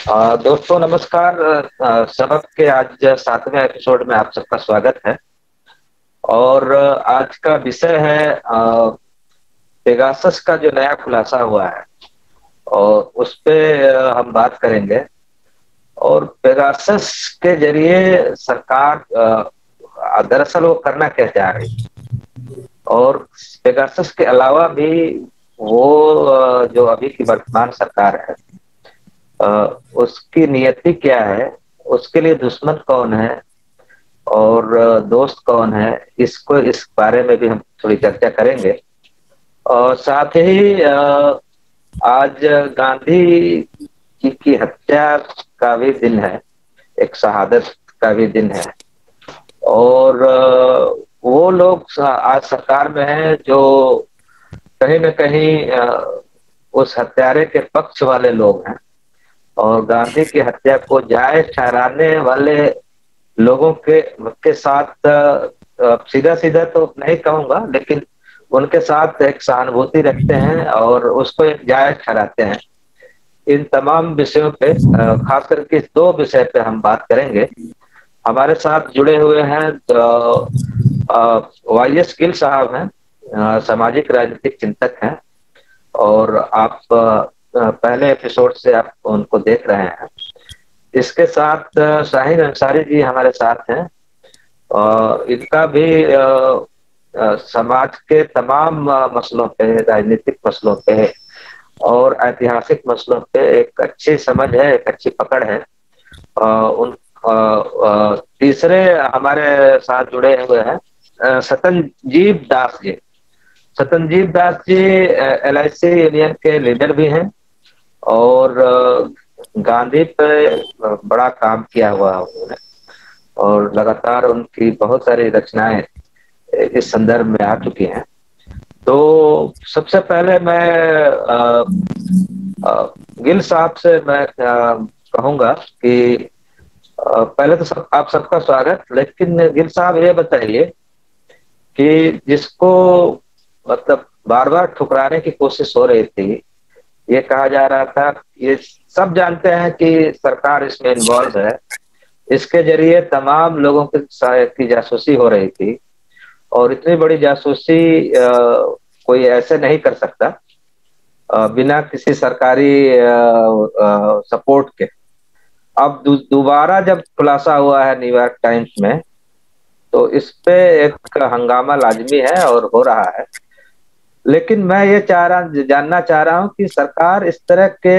दोस्तों नमस्कार। सबक के आज 7वें एपिसोड में आप सबका स्वागत है। और आज का विषय है पेगासस का जो नया खुलासा हुआ है और उस पे हम बात करेंगे। और पेगासस के जरिए सरकार दरअसल वो करना क्या चाह रही, और पेगासस के अलावा भी वो जो अभी की वर्तमान सरकार है अ, उसकी नियति क्या है, उसके लिए दुश्मन कौन है और दोस्त कौन है, इसको इस बारे में भी हम थोड़ी चर्चा करेंगे। और साथ ही आज गांधी जी की हत्या का भी दिन है, एक शहादत का भी दिन है। और वो लोग आज सरकार में हैं जो कहीं न कहीं उस हत्यारे के पक्ष वाले लोग हैं। और गांधी की हत्या को जायज ठहराने वाले लोगों के साथ सीधा सीधा तो नहीं कहूंगा, लेकिन उनके साथ एक सहानुभूति रखते हैं और उसको एक जायज ठहराते हैं। इन तमाम विषयों पे खास करके इस दो विषय पे हम बात करेंगे। हमारे साथ जुड़े हुए हैं वाई एस गिल साहब हैं, सामाजिक राजनीतिक चिंतक हैं। और आप पहले एपिसोड से आप उनको देख रहे हैं। इसके साथ शाहीन अंसारी जी हमारे साथ हैं। इनका भी समाज के तमाम मसलों पे, राजनीतिक मसलों पे और ऐतिहासिक मसलों पे एक अच्छी समझ है, एक अच्छी पकड़ है। उन तीसरे हमारे साथ जुड़े हुए हैं सतनजीव दास जी। सतनजीव दास जी LIC यूनियन के लीडर भी हैं और गांधी पे बड़ा काम किया हुआ है उन्होंने। और लगातार उनकी बहुत सारी रचनाएं इस संदर्भ में आ चुकी हैं। तो सबसे पहले मैं गिल साहब से मैं कहूंगा कि पहले तो आप सबका स्वागत। लेकिन गिल साहब ये बताइए कि जिसको मतलब बार बार ठुकराने की कोशिश हो रही थी, ये कहा जा रहा था, ये सब जानते हैं कि सरकार इसमें इन्वॉल्व है, इसके जरिए तमाम लोगों की जासूसी हो रही थी। और इतनी बड़ी जासूसी कोई ऐसे नहीं कर सकता बिना किसी सरकारी सपोर्ट के। अब दोबारा जब खुलासा हुआ है न्यूयॉर्क टाइम्स में, तो इस पे एक हंगामा लाजमी है और हो रहा है। लेकिन मैं ये जानना चाह रहा हूं कि सरकार इस तरह के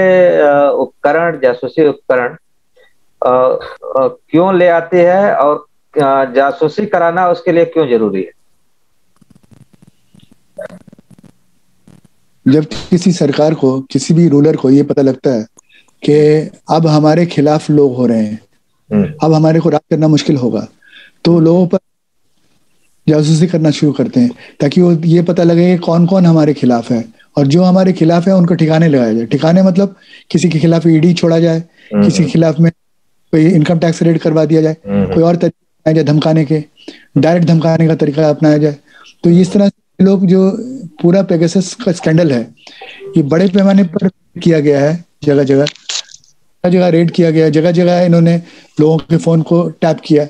उपकरण, जासूसी उपकरण क्यों ले आती है, और जासूसी कराना उसके लिए क्यों जरूरी है। जब किसी सरकार को, किसी भी रूलर को ये पता लगता है कि अब हमारे खिलाफ लोग हो रहे हैं, अब हमारे को राज करना मुश्किल होगा, तो लोगों पर जासूसी करना शुरू करते हैं ताकि वो ये पता लगे कि कौन कौन हमारे खिलाफ है, और जो हमारे खिलाफ है उनको ठिकाने लगाया जाए। ठिकाने मतलब किसी के खिलाफ ईडी छोड़ा जाए, किसी के खिलाफ में कोई इनकम टैक्स रेड करवा दिया जाए, कोई और तरीका अपनाया जाए धमकाने के, डायरेक्ट धमकाने का तरीका अपनाया जाए। तो इस तरह से लोग, जो पूरा पेगासस का स्कैंडल है, ये बड़े पैमाने पर किया गया है। जगह जगह जगह रेड किया गया, जगह जगह इन्होंने लोगों के फोन को टैप किया।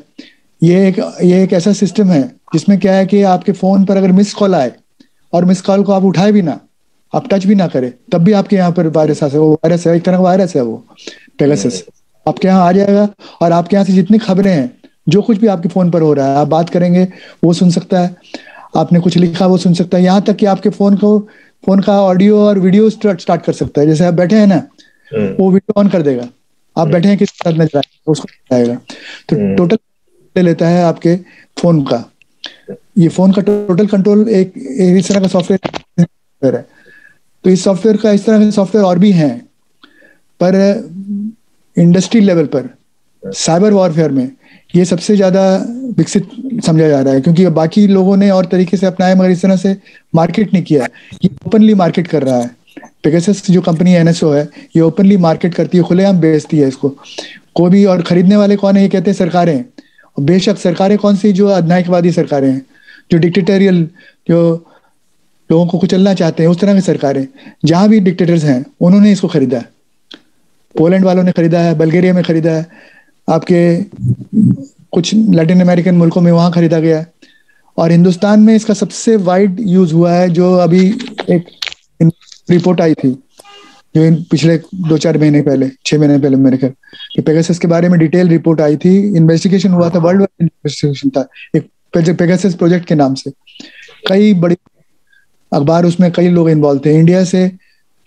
ये एक ऐसा सिस्टम है जिसमें क्या है कि आपके फोन पर अगर मिस कॉल आए और मिस कॉल को आप उठाए भी ना, आप टच भी ना करें, तब भी आपके यहाँ पर वायरस आ सकता है। वो वायरस है, एक तरह का वायरस है वो पेगासस, आपके यहाँ आ जाएगा। और आपके यहाँ से जितनी खबरें हैं, जो कुछ भी आपके फोन पर हो रहा है, आप बात करेंगे वो सुन सकता है, आपने कुछ लिखा वो सुन सकता है, यहाँ तक कि आपके फोन का ऑडियो और वीडियो स्टार्ट कर सकता है। जैसे आप बैठे हैं ना, वो वीडियो ऑन कर देगा, आप बैठे हैं किसी के साथ नजर आएगा, उसको बताएगा। तो टोटल ले लेता है आपके फोन का। ये फोन का टोटल कंट्रोल एक इस तरह का सॉफ्टवेयर है। तो इस सॉफ्टवेयर का, इस तरह के सॉफ्टवेयर और भी हैं, पर इंडस्ट्री लेवल पर साइबर वॉरफेयर में ये सबसे ज्यादा विकसित समझा जा रहा है, क्योंकि बाकी लोगों ने और तरीके से अपनाया मगर इस तरह से मार्केट नहीं किया। ये ओपनली मार्केट कर रहा है। पेगासस जो कंपनी NSO है, ये ओपनली मार्केट करती है, खुलेआम बेचती है इसको। कोई भी, और खरीदने वाले कौन है? ये कहते हैं सरकारें। और बेशक सरकारें कौन सी? जो अधिनायकवादी सरकारें हैं, जो डिक्टेटोरियल, जो लोगों को कुचलना चाहते हैं, उस तरह की सरकारें। जहां भी डिक्टेटर्स हैं, उन्होंने इसको खरीदा है। पोलैंड वालों ने खरीदा है, बल्गेरिया में खरीदा है, आपके कुछ लैटिन अमेरिकन मुल्कों में वहां खरीदा गया है। और हिंदुस्तान में इसका सबसे वाइड यूज हुआ है, जो अभी एक रिपोर्ट आई थी जो पिछले 2-4 महीने पहले, 6 महीने पहले मेरे ख्याल, कि पेगासस के बारे में डिटेल रिपोर्ट आई थी। इन्वेस्टिगेशन हुआ था, वर्ल्ड वाइड इन्वेस्टिगेशन था एक पेगासस प्रोजेक्ट के नाम से। कई बड़ी अखबार उसमें, कई लोग इन्वॉल्व थे, इंडिया से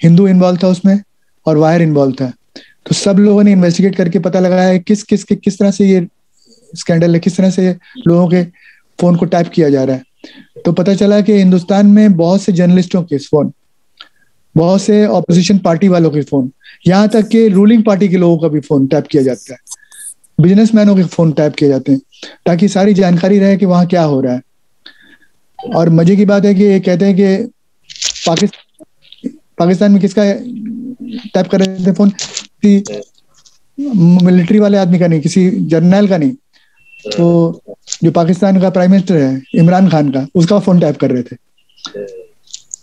हिंदू इन्वॉल्व था उसमें और वायर इन्वॉल्व था। तो सब लोगों ने इन्वेस्टिगेट करके पता लगाया है किस तरह से ये स्कैंडल है, किस तरह से लोगों के फोन को टैप किया जा रहा है। तो पता चला कि हिंदुस्तान में बहुत से जर्नलिस्टों के फोन, बहुत से ऑपोजिशन पार्टी वालों के फोन, यहाँ तक कि रूलिंग पार्टी के लोगों का भी फोन टैप किया जाता है, बिजनेसमैनों के फोन टैप किए जाते हैं, ताकि सारी जानकारी रहे कि वहाँ क्या हो रहा है। और मजे की बात है कि ये कहते हैं कि पाकिस्तान में किसका टैप कर रहे थे फोन, मिलिट्री वाले आदमी का नहीं, किसी जर्नल का नहीं, तो जो पाकिस्तान का प्राइम मिनिस्टर है इमरान खान का, उसका फोन टैप कर रहे थे।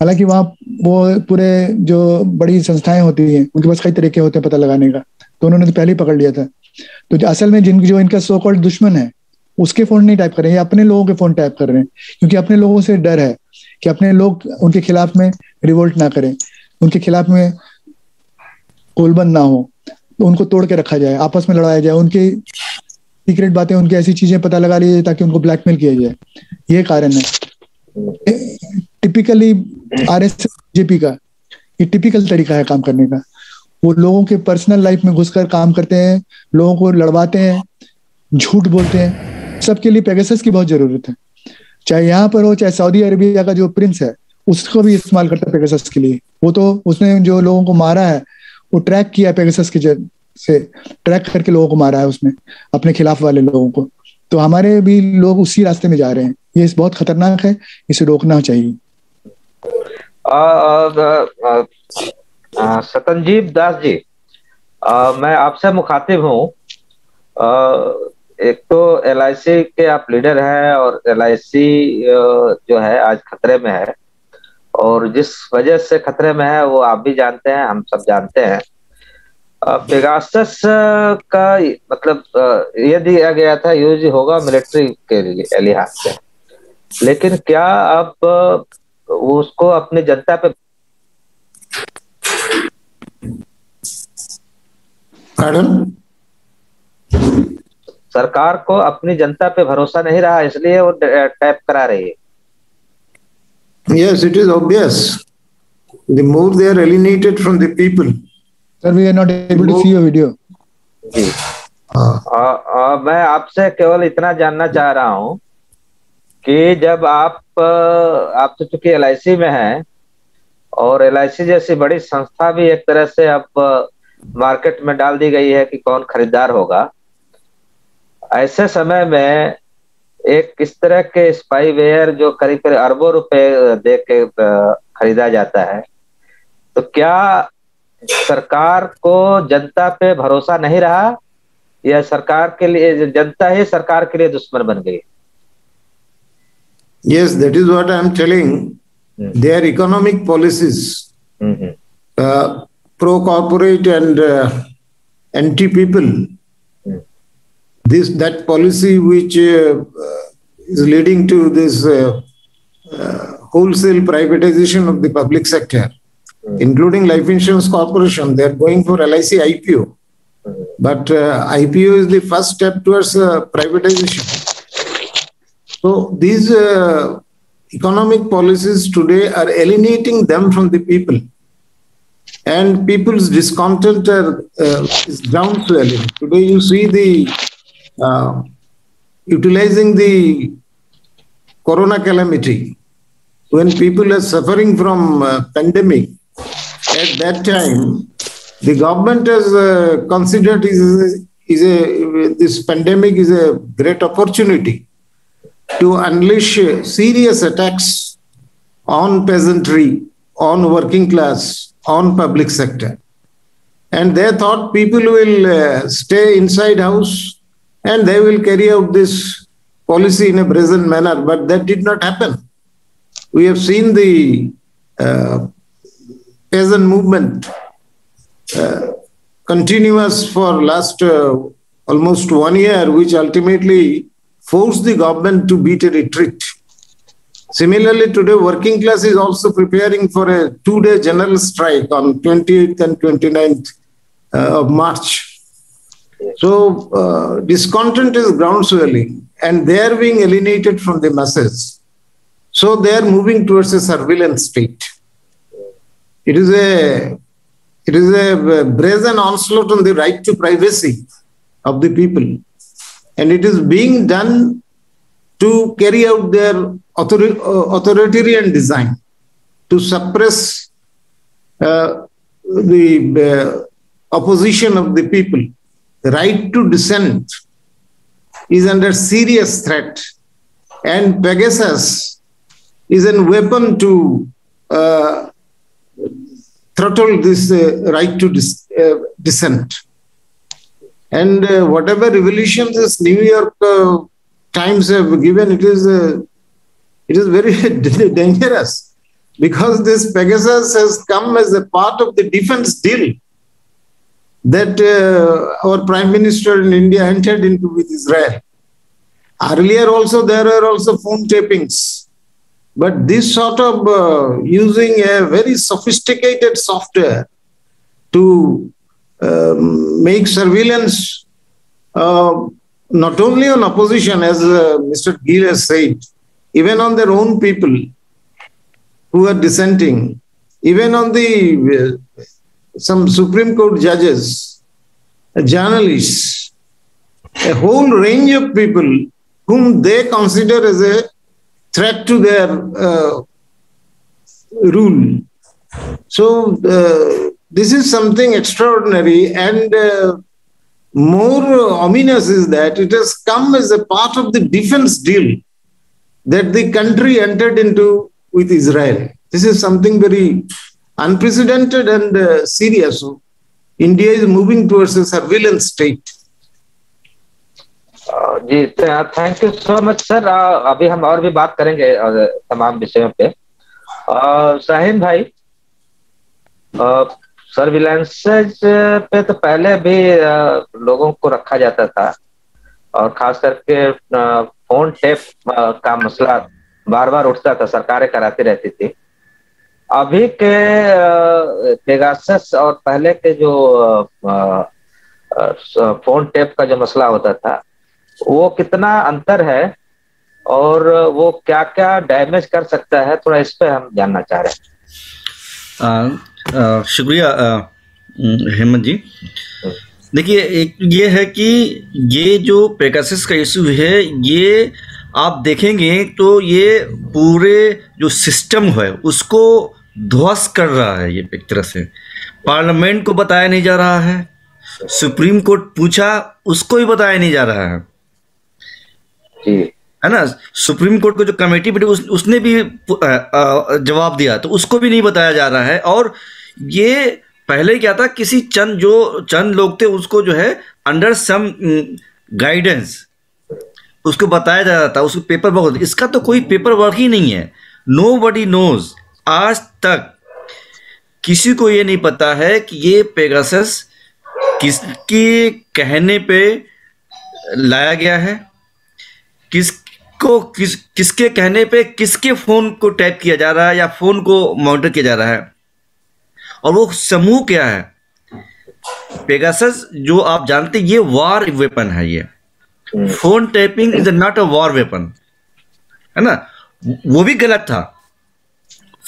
हालांकि वहाँ वो पूरे जो बड़ी संस्थाएं होती हैं उनके पास कई तरीके होते हैं पता लगाने का, तो उन्होंने तो पहले ही पकड़ लिया था। तो जो असल में जो इनका सो कॉल्ड दुश्मन है उसके फोन नहीं टैप कर रहे हैं, अपने लोगों के फोन टैप कर रहे हैं, क्योंकि अपने लोगों से डर है कि अपने लोग उनके खिलाफ में रिवोल्ट ना करें, उनके खिलाफ में गोलबंद ना हो, तो उनको तोड़ के रखा जाए, आपस में लड़ाया जाए, उनकी सीक्रेट बातें, उनकी ऐसी चीजें पता लगा ली जाए ताकि उनको ब्लैकमेल किया जाए। ये कारण है टिपिकली आरएसएस बीजेपी का, ये टिपिकल तरीका है काम करने का। वो लोगों के पर्सनल लाइफ में घुसकर काम करते हैं, लोगों को लड़वाते हैं, झूठ बोलते हैं। सबके लिए पेगासस की बहुत जरूरत है, चाहे यहाँ पर हो चाहे सऊदी अरेबिया का जो प्रिंस है उसको भी इस्तेमाल करता है पेगासस के लिए। वो तो उसने जो लोगों को मारा है वो ट्रैक किया पेगासस के से, ट्रैक करके लोगों को मारा है उसने, अपने खिलाफ वाले लोगों को। तो हमारे भी लोग उसी रास्ते में जा रहे हैं, ये बहुत खतरनाक है, इसे रोकना चाहिए। सतनजीव दास जी, मैं आपसे मुखातिब हूँ। एक तो LIC के आप लीडर हैं और LIC जो है आज खतरे में है, और जिस वजह से खतरे में है वो आप भी जानते हैं, हम सब जानते हैं। पेगासस का मतलब ये दिया गया था यूज होगा मिलिट्री के लिए लिहाज से, लेकिन क्या अब उसको अपनी जनता पे सरकार को अपनी जनता पे भरोसा नहीं रहा, इसलिए वो टैप करा रही है? Yes, it is obvious. The more they are alienated from the people. Sir, we are not able to see your video. जी, मैं आपसे केवल इतना जानना चाह रहा हूँ कि जब आप तो चूंकि LIC में हैं और LIC जैसी बड़ी संस्था भी एक तरह से अब मार्केट में डाल दी गई है कि कौन खरीदार होगा, ऐसे समय में एक इस तरह के स्पाईवेयर जो करीब करीब अरबों रुपए दे के खरीदा जाता है, तो क्या सरकार को जनता पे भरोसा नहीं रहा या सरकार के लिए, जनता ही सरकार के लिए दुश्मन बन गई? Yes, that is what I am telling. Their economic policies, pro-corporate and anti-people, that policy which is leading to this wholesale privatization of the public sector, including Life Insurance Corporation. They are going for LIC IPO, but IPO is the first step towards privatization. So these economic policies today are alienating them from the people, and people's discontent is downswelling. Today you see the utilizing the corona calamity, when people are suffering from pandemic. At that time, the government has considered this pandemic is a great opportunity to unleash serious attacks on peasantry, on working class, on public sector. And they thought people will stay inside house and they will carry out this policy in a brazen manner, but that did not happen. We have seen the peasant movement continuous for last almost 1 year, which ultimately forced the government to beat a retreat. Similarly, today working class is also preparing for a 2-day general strike on 28th and 29th of March. So discontent is ground swelling, and they are being alienated from the masses. So they are moving towards a surveillance state. It is a brazen onslaught on the right to privacy of the people, and it is being done to carry out their authoritarian design to suppress the opposition of the people. The right to dissent is under serious threat, and Pegasus is a weapon to throttle this right to dissent. And whatever revelation this New York Times have given, it is very dangerous, because this Pegasus has come as a part of the defense deal that our Prime Minister in India entered into with Israel. Earlier also there were also phone tapings, but this sort of using a very sophisticated software to make surveillance not only on opposition, as Mr. Gill has said, even on their own people who are dissenting, even on the some Supreme Court judges, journalists, a whole range of people whom they consider as a threat to their rule. So this is something extraordinary, and more ominous is that it has come as a part of the defense deal that the country entered into with Israel. This is something very unprecedented and serious. India is moving towards a surveillance state. जी thank you so much sir. अभी हम और भी बात करेंगे तमाम विषयों पे। शाहीन भाई, सर्विलांसेज पे तो पहले भी लोगों को रखा जाता था, और खास करके फोन टेप का मसला बार बार उठता था, सरकारें कराती रहती थी। अभी के पेगासस और पहले के जो फोन टेप का जो मसला होता था, वो कितना अंतर है और वो क्या क्या डैमेज कर सकता है, थोड़ा इस पे हम जानना चाह रहे हैं। शुक्रिया हेमंत जी। देखिए, एक ये है कि ये जो पेगासस का इशू है, ये आप देखेंगे तो ये पूरे जो सिस्टम है उसको ध्वस्त कर रहा है। ये एक तरह से पार्लियामेंट को बताया नहीं जा रहा है, सुप्रीम कोर्ट पूछा उसको भी बताया नहीं जा रहा है ना। सुप्रीम कोर्ट को जो कमेटी बैठी उसने भी जवाब दिया तो उसको भी नहीं बताया जा रहा है। और ये पहले क्या था, किसी चंद लोग थे, उसको जो है अंडर सम गाइडेंस उसको बताया जा रहा था, उसको पेपर वर्क। इसका तो कोई पेपर वर्क ही नहीं है। नोबडी नोज, आज तक किसी को ये नहीं पता है कि ये पेगासस किसके कहने पे लाया गया है, किसके कहने पे किसके फोन को टैप किया जा रहा है या फोन को मॉनिटर किया जा रहा है, और वो समूह क्या है। पेगासस जो आप जानते हैं, ये वॉर वेपन है। ये phone tapping is not a war weapon, है ना। वो भी गलत था।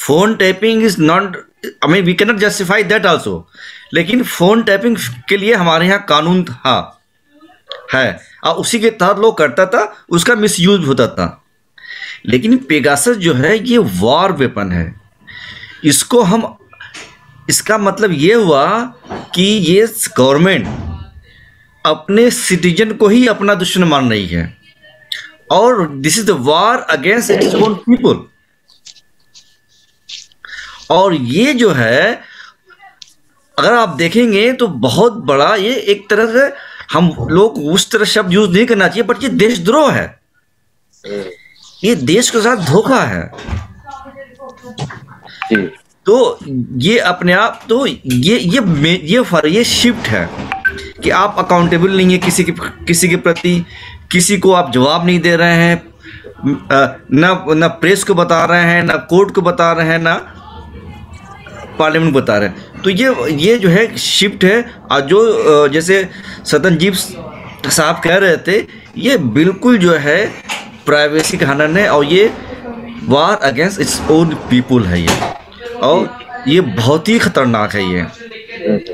Phone tapping is not, I mean we can not justify that also, लेकिन फोन टैपिंग के लिए हमारे यहाँ कानून था, है, और उसी के तहत लोग करता था, उसका मिसयूज होता था। लेकिन पेगासस जो है ये वॉर वेपन है। इसको हम, इसका मतलब ये हुआ कि ये गवर्नमेंट अपने सिटीजन को ही अपना दुश्मन मान रही है, और this is the war against its own people. और ये जो है, अगर आप देखेंगे तो बहुत बड़ा, ये एक तरह से हम लोग उस तरह शब्द यूज नहीं करना चाहिए, बट ये देशद्रोह है। ये देश के साथ धोखा है। तो ये अपने आप तो ये शिफ्ट है कि आप अकाउंटेबल नहीं है किसी के प्रति, किसी को आप जवाब नहीं दे रहे हैं, ना प्रेस को बता रहे हैं, ना कोर्ट को बता रहे हैं, ना पार्लियामेंट को बता रहे हैं। तो ये जो है शिफ्ट है। और जो जैसे सतनजीव साहब कह रहे थे, ये बिल्कुल जो है प्राइवेसी का हनन है, और ये वार अगेंस्ट इट्स ओन पीपुल है ये, और ये बहुत ही खतरनाक है ये,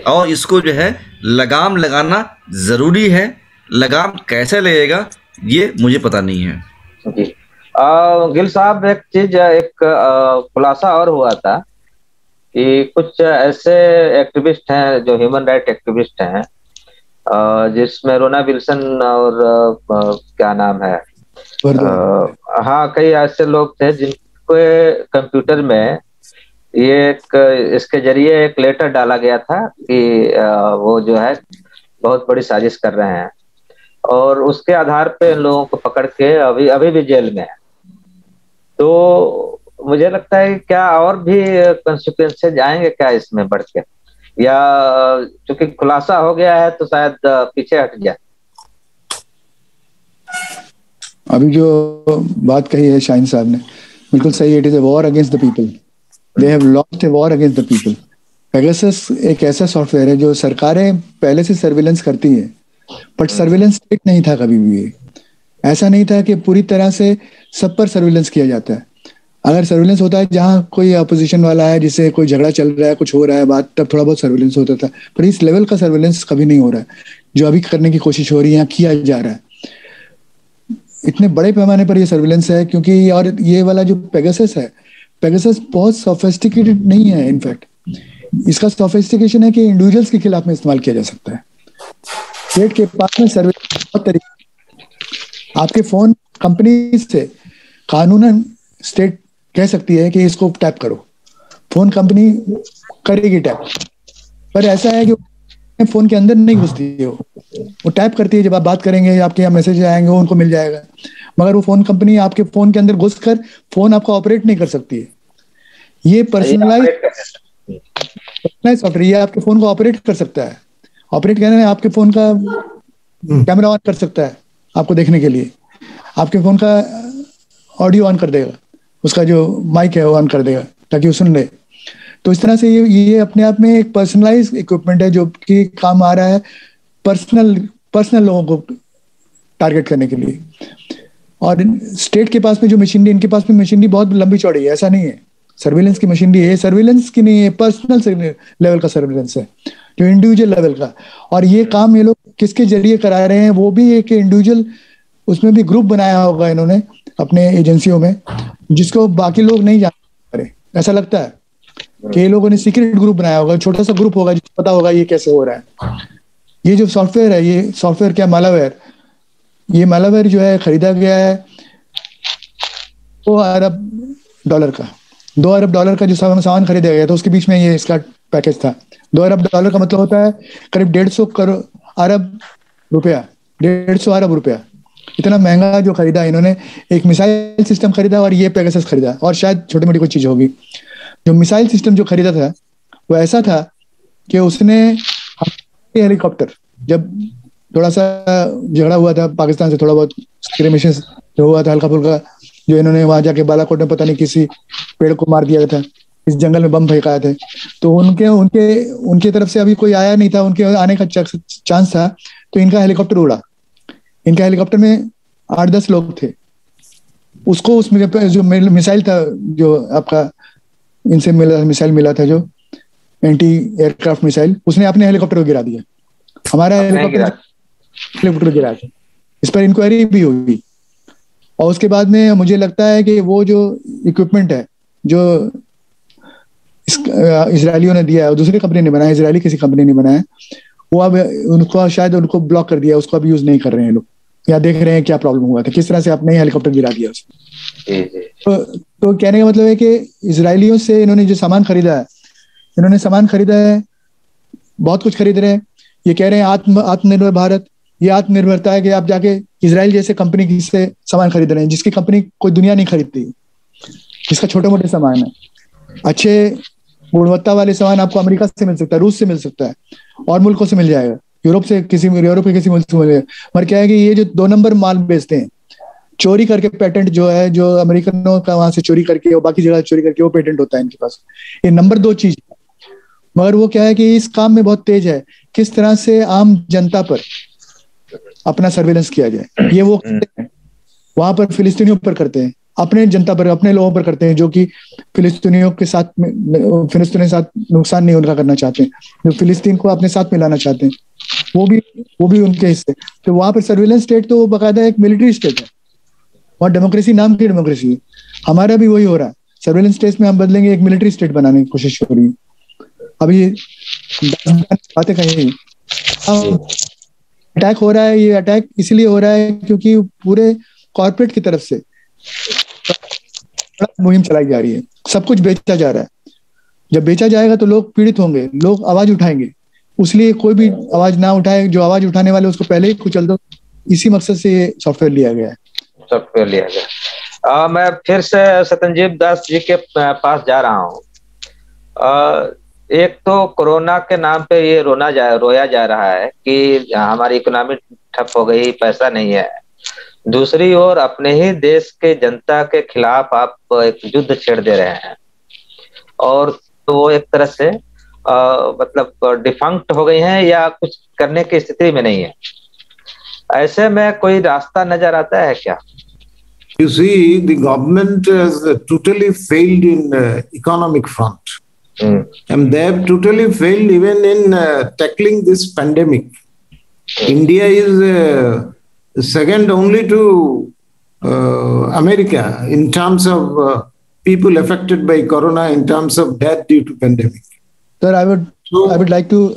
और इसको जो है लगाम लगाना ज़रूरी है। लगाम कैसे लगेगा ये मुझे पता नहीं है। जी गिल साहब, एक चीज, एक खुलासा और हुआ था कि कुछ ऐसे एक्टिविस्ट हैं जो ह्यूमन राइट एक्टिविस्ट हैं, जिसमें रोना विल्सन और क्या नाम है, हाँ, कई ऐसे लोग थे जिनके कंप्यूटर में ये इसके जरिए एक लेटर डाला गया था कि वो जो है बहुत बड़ी साजिश कर रहे हैं, और उसके आधार पे इन लोगों को पकड़ के अभी भी जेल में है। तो मुझे लगता है क्या और भी कॉन्सिक्वेंसेज आएंगे क्या इसमें बढ़ के, या चूंकि खुलासा हो गया है तो शायद पीछे हट जाए? अभी जो बात कही है शाहीन साहब ने बिल्कुल सही। It is a war against the people, they have lost a war against the people. Pegasus एक ऐसा सॉफ्टवेयर है जो सरकारें पहले से सर्विलेंस करती हैं, बट सर्विलेंस स्टेट नहीं था कभी भी। ऐसा नहीं था कि पूरी तरह से सब पर सर्विलेंस किया जाता है। अगर सर्विलेंस होता है जहाँ कोई अपोजिशन वाला है, जिससे कोई झगड़ा चल रहा है, कुछ हो रहा है बात, तब थोड़ा बहुत सर्विलेंस होता था, पर इस लेवल का सर्विलेंस कभी नहीं हो रहा है जो अभी करने की कोशिश हो रही है, किया जा रहा है। इतने बड़े पैमाने पर ये सर्विलेंस है, क्योंकि और ये वाला जो पेगासस है, पेगासस बहुत सोफिस्टिकेटेड नहीं है। इनफैक्ट इसका सोफिस्टिकेशन है कि इंडिविजुअल्स के खिलाफ में इस्तेमाल किया जा सकता है। स्टेट के पास में सर्विलेंस बहुत तरीके, आपके फोन कंपनी से कानूनन स्टेट कह सकती है कि इसको टैप करो, फोन कंपनी करेगी टैप, पर ऐसा है कि फोन के अंदर नहीं घुसती है, वो टैप करती है। जब आप बात करेंगे, आपके यहाँ मैसेज आएंगे, वो उनको मिल जाएगा, मगर वो फोन कंपनी आपके फोन के अंदर घुसकर फोन आपका ऑपरेट नहीं कर सकती है। ये पर्सनलाइज सॉफ्टवेयर, ये आपके फोन को ऑपरेट कर सकता है। ऑपरेट करने में आपके फोन का कैमरा ऑन कर सकता है आपको देखने के लिए, आपके फोन का ऑडियो ऑन कर देगा, उसका जो माइक है वो ऑन कर देगा ताकि वो सुन ले। तो इस तरह से ये अपने आप में एक पर्सनलाइज इक्विपमेंट है जो कि काम आ रहा है पर्सनल लोगों को टारगेट करने के लिए। और स्टेट के पास में जो मशीनरी, इनके पास में मशीनरी बहुत लंबी चौड़ी है, ऐसा नहीं है सर्विलेंस की मशीनरी है, सर्विलेंस की नहीं है, पर्सनल लेवल का सर्विलेंस है, जो इंडिविजुअल लेवल का। और ये काम ये लोग किसके जरिए करा रहे हैं, वो भी एक इंडिविजुअल, उसमें भी ग्रुप बनाया होगा इन्होंने अपने एजेंसियों में, जिसको बाकी लोग नहीं जानते। ऐसा लगता है कि ये लोगों ने सीक्रेट ग्रुप बनाया होगा, छोटा सा ग्रुप होगा जिसको पता होगा ये कैसे हो रहा है। ये जो सॉफ्टवेयर है, ये सॉफ्टवेयर क्या मालावेयर, ये मालावेयर जो है खरीदा गया है $2 अरब का। $2 अरब का जो सामान खरीदा गया था, उसके बीच में ये इसका पैकेज था। $2 अरब का मतलब होता है करीब 150 अरब रुपया, 150 अरब रुपया। इतना महंगा जो खरीदा इन्होंने, एक मिसाइल सिस्टम खरीदा और ये पेगासस खरीदा, और शायद छोटी मोटी कोई चीज होगी। जो मिसाइल सिस्टम जो खरीदा था वो ऐसा था कि उसने हेलीकॉप्टर, जब थोड़ा सा झगड़ा हुआ था पाकिस्तान से, थोड़ा बहुत स्क्रिमिशेस जो हुआ था हल्का फुल्का, जो इन्होंने वहां जाके बालाकोट में पता नहीं किसी पेड़ को मार दिया था, इस जंगल में बम फेंकाए थे, तो उनके तरफ से अभी कोई आया नहीं था, उनके आने का चांस था, तो इनका हेलीकॉप्टर उड़ा। इनका हेलीकॉप्टर में 8-10 लोग थे। उसको उसमें जो मिसाइल था, जो आपका इनसे मिसाइल मिला था, जो एंटी एयरक्राफ्ट मिसाइल, उसने अपने हेलीकॉप्टर को गिरा दिया। हमारा हेलीकॉप्टर गिरा था। इस पर इंक्वायरी भी हुई, और उसके बाद में मुझे लगता है कि वो जो इक्विपमेंट है जो इजरायलियों ने दिया है, दूसरी कंपनी ने बनाया, इजरायली किसी कंपनी ने बनाया, वो अब उनको शायद ब्लॉक कर दिया, उसको अब यूज नहीं कर रहे हैं लोग, या देख रहे हैं क्या प्रॉब्लम हुआ था, किस तरह से आपने हेलीकॉप्टर गिरा दिया उसको। तो कहने का मतलब है कि इजरायलियों से इन्होंने जो सामान खरीदा है, इन्होंने सामान खरीदा है, बहुत कुछ खरीद रहे हैं। ये कह रहे हैं आत्मनिर्भर भारत। ये आत्मनिर्भरता है कि आप जाके इजराइल जैसे कंपनी से सामान खरीद रहे हैं, जिसकी कंपनी कोई दुनिया नहीं खरीदती, जिसका छोटे मोटे सामान है, अच्छे गुणवत्ता वाले सामान आपको अमेरिका से मिल सकता है, रूस से मिल सकता है, और मुल्कों से मिल जाएगा, यूरोप के किसी मुल्क से मिल जाएगा। मगर क्या है कि ये जो 2 नंबर माल बेचते हैं, चोरी करके पेटेंट जो है, जो अमेरिकनों का वहां से चोरी करके और बाकी जगह चोरी करके वो पेटेंट होता है इनके पास। ये नंबर 2 चीज। मगर वो क्या है कि इस काम में बहुत तेज है, किस तरह से आम जनता पर अपना सर्वेलेंस किया जाए। ये वो वहां पर फिलिस्तीनियों पर करते हैं, अपने जनता पर, अपने लोगों पर करते हैं, जो कि फिलिस्तीनियों के साथ नुकसान नहीं उनका करना चाहते हैं, जो फिलिस्तीन को अपने साथ मिलाना चाहते हैं, वो भी उनके हिस्से। तो वहां पर सर्वेलेंस स्टेट तो बाकायदा एक मिलिट्री स्टेट है, और डेमोक्रेसी नाम की डेमोक्रेसी है। हमारा भी वही हो रहा है, सर्वेलेंस स्टेट में हम बदलेंगे, एक मिलिट्री स्टेट बनाने की कोशिश हो रही है। अभी बातें कहीं अटैक हो रहा है, ये अटैक इसलिए हो रहा है क्योंकि पूरे कॉर्पोरेट की तरफ से मुहिम चलाई जा रही है, सब कुछ बेचा जा रहा है। जब बेचा जाएगा तो लोग पीड़ित होंगे, लोग आवाज उठाएंगे, इसलिए कोई भी आवाज ना उठाए, जो आवाज उठाने वाले उसको पहले ही कुचल दो। इसी मकसद से ये सॉफ्टवेयर लिया गया है। सॉफ्टवेयर लिया गया। मैं फिर से सत्यनजीत दास जी के पास जा रहा हूँ। एक तो कोरोना के नाम पे ये रोया जा रहा है कि हमारी इकोनॉमी ठप हो गई, पैसा नहीं है। दूसरी ओर अपने ही देश के जनता के खिलाफ आप एक युद्ध छेड़ दे रहे हैं, और तो वो एक तरह से मतलब डिफंक्ट हो गई हैं या कुछ करने की स्थिति में नहीं है। ऐसे में कोई रास्ता नजर आता है क्या? You see, the government has totally failed in economic front. And they have totally failed even in tackling this pandemic. India is second only to America in terms of people affected by corona, in terms of death due to pandemic. Sir, I would like to,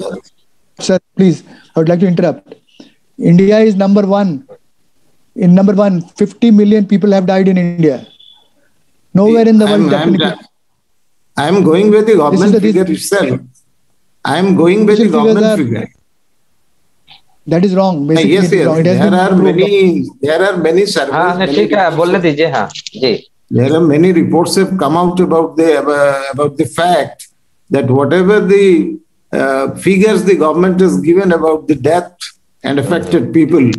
sir, please, I would like to interrupt. India is number one. In number 1, 50 million people have died in India. Nowhere in the world. I am going with the government figure itself. I am going with the government figure. That is wrong. Basically, yes. Wrong. There are many surveys. There are many reports have come out about the fact that whatever the figures the government has given about the death and affected people,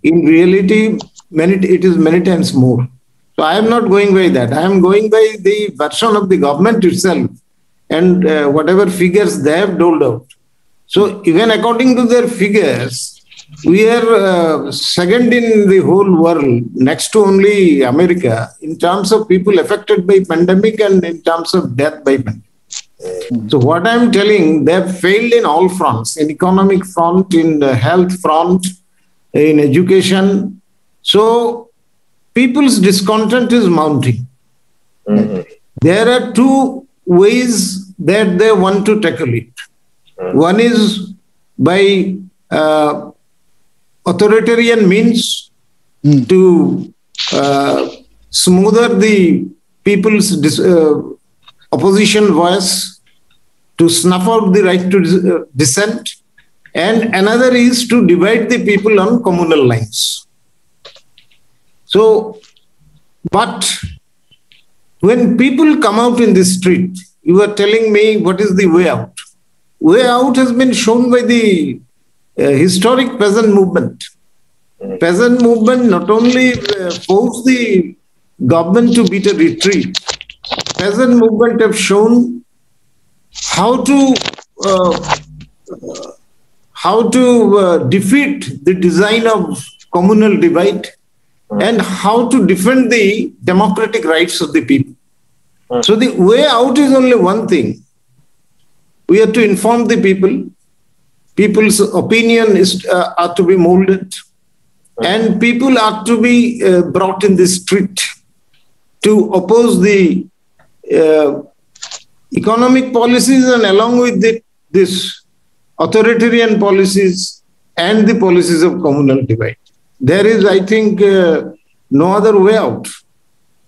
in reality, it is many times more. So I am not going by that. I am going by the version of the government itself and whatever figures they have doled out. So even according to their figures, we are second in the whole world, next to only America, in terms of people affected by pandemic and in terms of death by pandemic. So what I am telling, they have failed in all fronts, in economic front, in the health front, in education. So people's discontent is mounting. There are 2 ways that they want to tackle it. One is by authoritarian means to smoother the people's opposition voice, to snuff out the right to dissent. And another is to divide the people on communal lines. So, but when people come out in the street, you are telling me what is the way out. Way out has been shown by the historic peasant movement. Peasant movement not only forced the government to beat a retreat, peasant movement have shown how to defeat the design of communal divide and how to defend the democratic rights of the people. So the way out is only one thing. We have to inform the people. People's opinion are to be molded, and people are to be brought in the street to oppose the economic policies, and along with this authoritarian policies and the policies of communal divide. There is, I think, no other way out.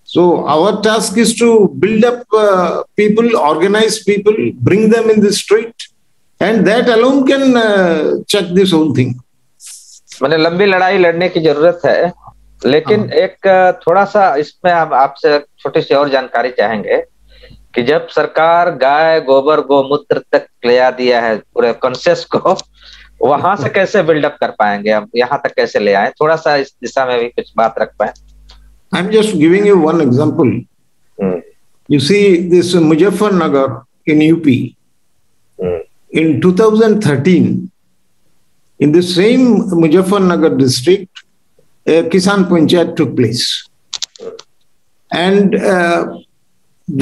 So our task is to build up people, organize people, bring them in the street, and that alone can check this whole thing. मैंने लंबी लड़ाई लड़ने की जरूरत है, लेकिन एक थोड़ा सा इसमें हम आपसे छोटी सी और जानकारी चाहेंगे कि जब सरकार गाय गोबर गोमूत्र तक ले आ दिया है पूरे कॉन्शियस को, वहां से कैसे बिल्डअप कर पाएंगे, अब यहाँ तक कैसे ले आए? थोड़ा सा इस दिशा में भी कुछ बात रख पाए। I am just giving you one example. You see this Muzaffarnagar in UP in 2013, in the same Muzaffarnagar district, a Kisan Panchayat took place. And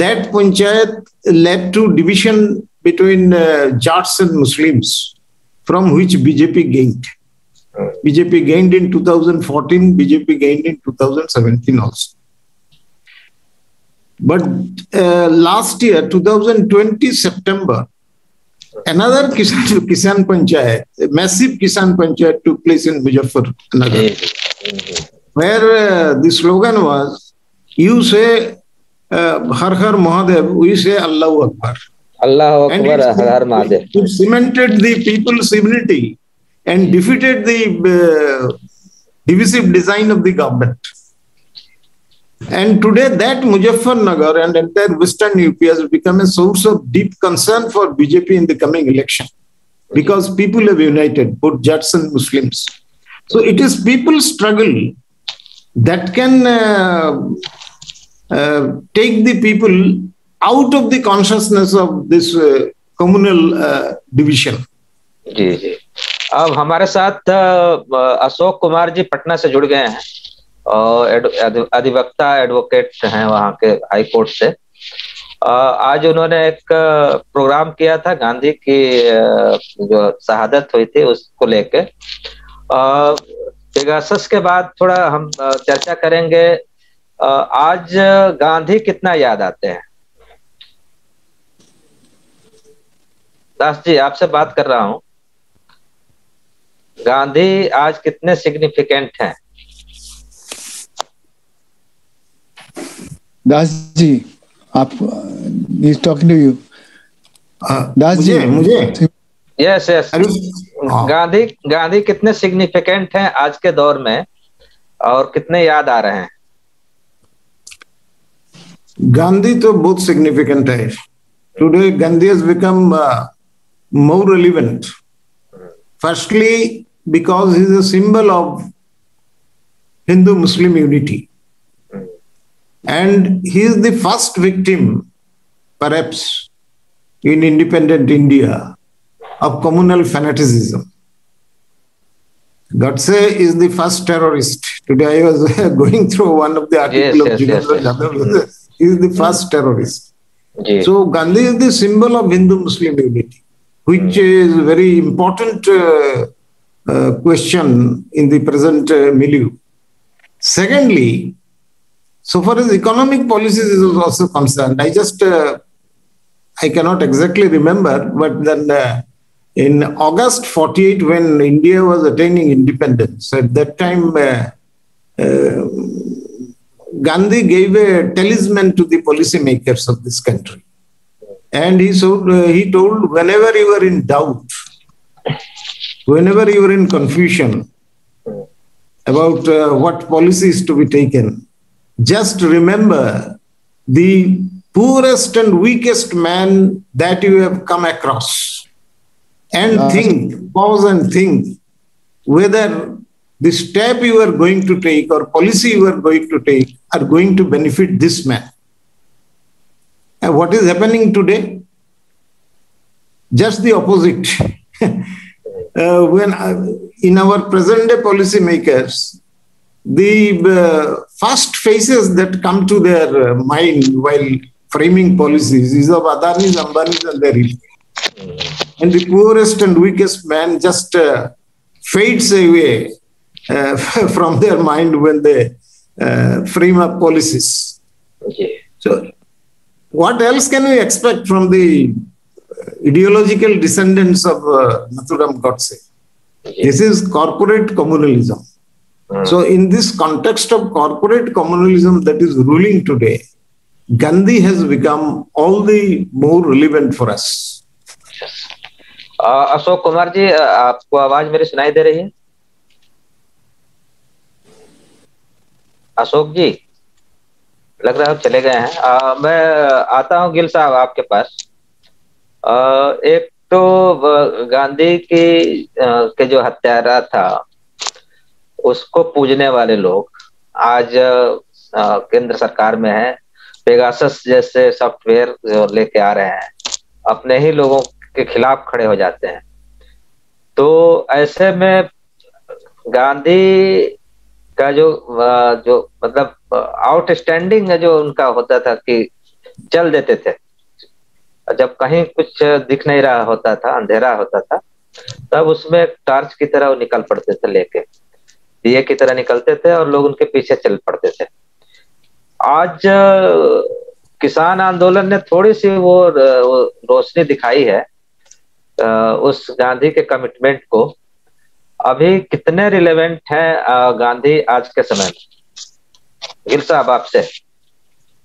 that Panchayat led to division between Jats and Muslims, from which BJP gained. BJP gained in 2014, BJP gained in 2017 also. But last year, 2020 September, another Kisan Panchayat, a massive Kisan Panchayat took place in Muzaffarnagar, where the slogan was, you say Har Har Mahadev, we say Allahu Akbar. Allahu Akbar, Har Har Mahadev. It cemented the people's unity and defeated the divisive design of the government. And today that Muzaffarnagar and entire Western UP has become a source of deep concern for BJP in the coming election, because people have united, both Jats and Muslims. So it is people's struggle that can take the people out of the consciousness of this communal division. जी जी। अब हमारे साथ अशोक कुमार जी पटना से जुड़ गए हैं और अधिवक्ता advocate हैं वहाँ के हाई कोर्ट से। आज उन्होंने एक प्रोग्राम किया था गांधी की जो शहादत हुई थी उसको लेके। पेगासस के बाद थोड़ा हम चर्चा करेंगे। आज गांधी कितना याद आते हैं? दास जी आपसे बात कर रहा हूं। गांधी आज कितने सिग्निफिकेंट हैं? दास जी आप is talking to you. Das ji मुझे यस यस। गांधी कितने सिग्निफिकेंट हैं आज के दौर में और कितने याद आ रहे हैं? गांधी तो बहुत सिग्निफिकेंट है। Today Gandhi has become more relevant. Firstly, because he is a symbol of Hindu-Muslim unity. And he is the first victim, perhaps, in independent India of communal fanaticism. Godse is the first terrorist. Today I was going through one of the articles of Jigendra Yadav. He is the first terrorist. Yes. So Gandhi is the symbol of Hindu-Muslim unity, which is a very important question in the present milieu. Secondly, so far as economic policies is also concerned, I cannot exactly remember, but then in August 48, when India was attaining independence, at that time Gandhi gave a talisman to the policymakers of this country. And he told, whenever you are in doubt, whenever you are in confusion about what policy is to be taken, just remember the poorest and weakest man that you have come across and think, pause and think whether the step you are going to take or policy you are going to take are going to benefit this man. And what is happening today? Just the opposite. When in our present day policymakers, the first faces that come to their mind while framing policies is of Adanis, Ambanis and their elite. And the poorest and weakest man just fades away from their mind when they frame up policies. Okay. So what else can we expect from the ideological descendants of Nathuram Godse? Okay. This is corporate communalism. So in this context of corporate communalism that is ruling today, Gandhi has become all the more relevant for us. Ashok Kumar ji आपको आवाज मेरी सुनाई दे रही है? अशोक जी लग रहा है आप चले गए हैं। मैं आता हूँ गिल साहब आपके पास। एक तो गांधी की के जो हत्यारा था उसको पूजने वाले लोग आज केंद्र सरकार में है, पेगासस जैसे सॉफ्टवेयर जो लेके आ रहे हैं, अपने ही लोगों के खिलाफ खड़े हो जाते हैं। तो ऐसे में गांधी का जो मतलब आउटस्टैंडिंग जो उनका होता था कि चल देते थे, जब कहीं कुछ दिख नहीं रहा होता था, अंधेरा होता था, तब उसमें टार्च की तरह वो निकल पड़ते थे, लेके दिए की तरह निकलते थे और लोग उनके पीछे चल पड़ते थे। आज किसान आंदोलन ने थोड़ी सी वो रोशनी दिखाई है उस गांधी के कमिटमेंट को। अभी कितने रिलेवेंट है गांधी आज के समय में, गिल साहब आपसे?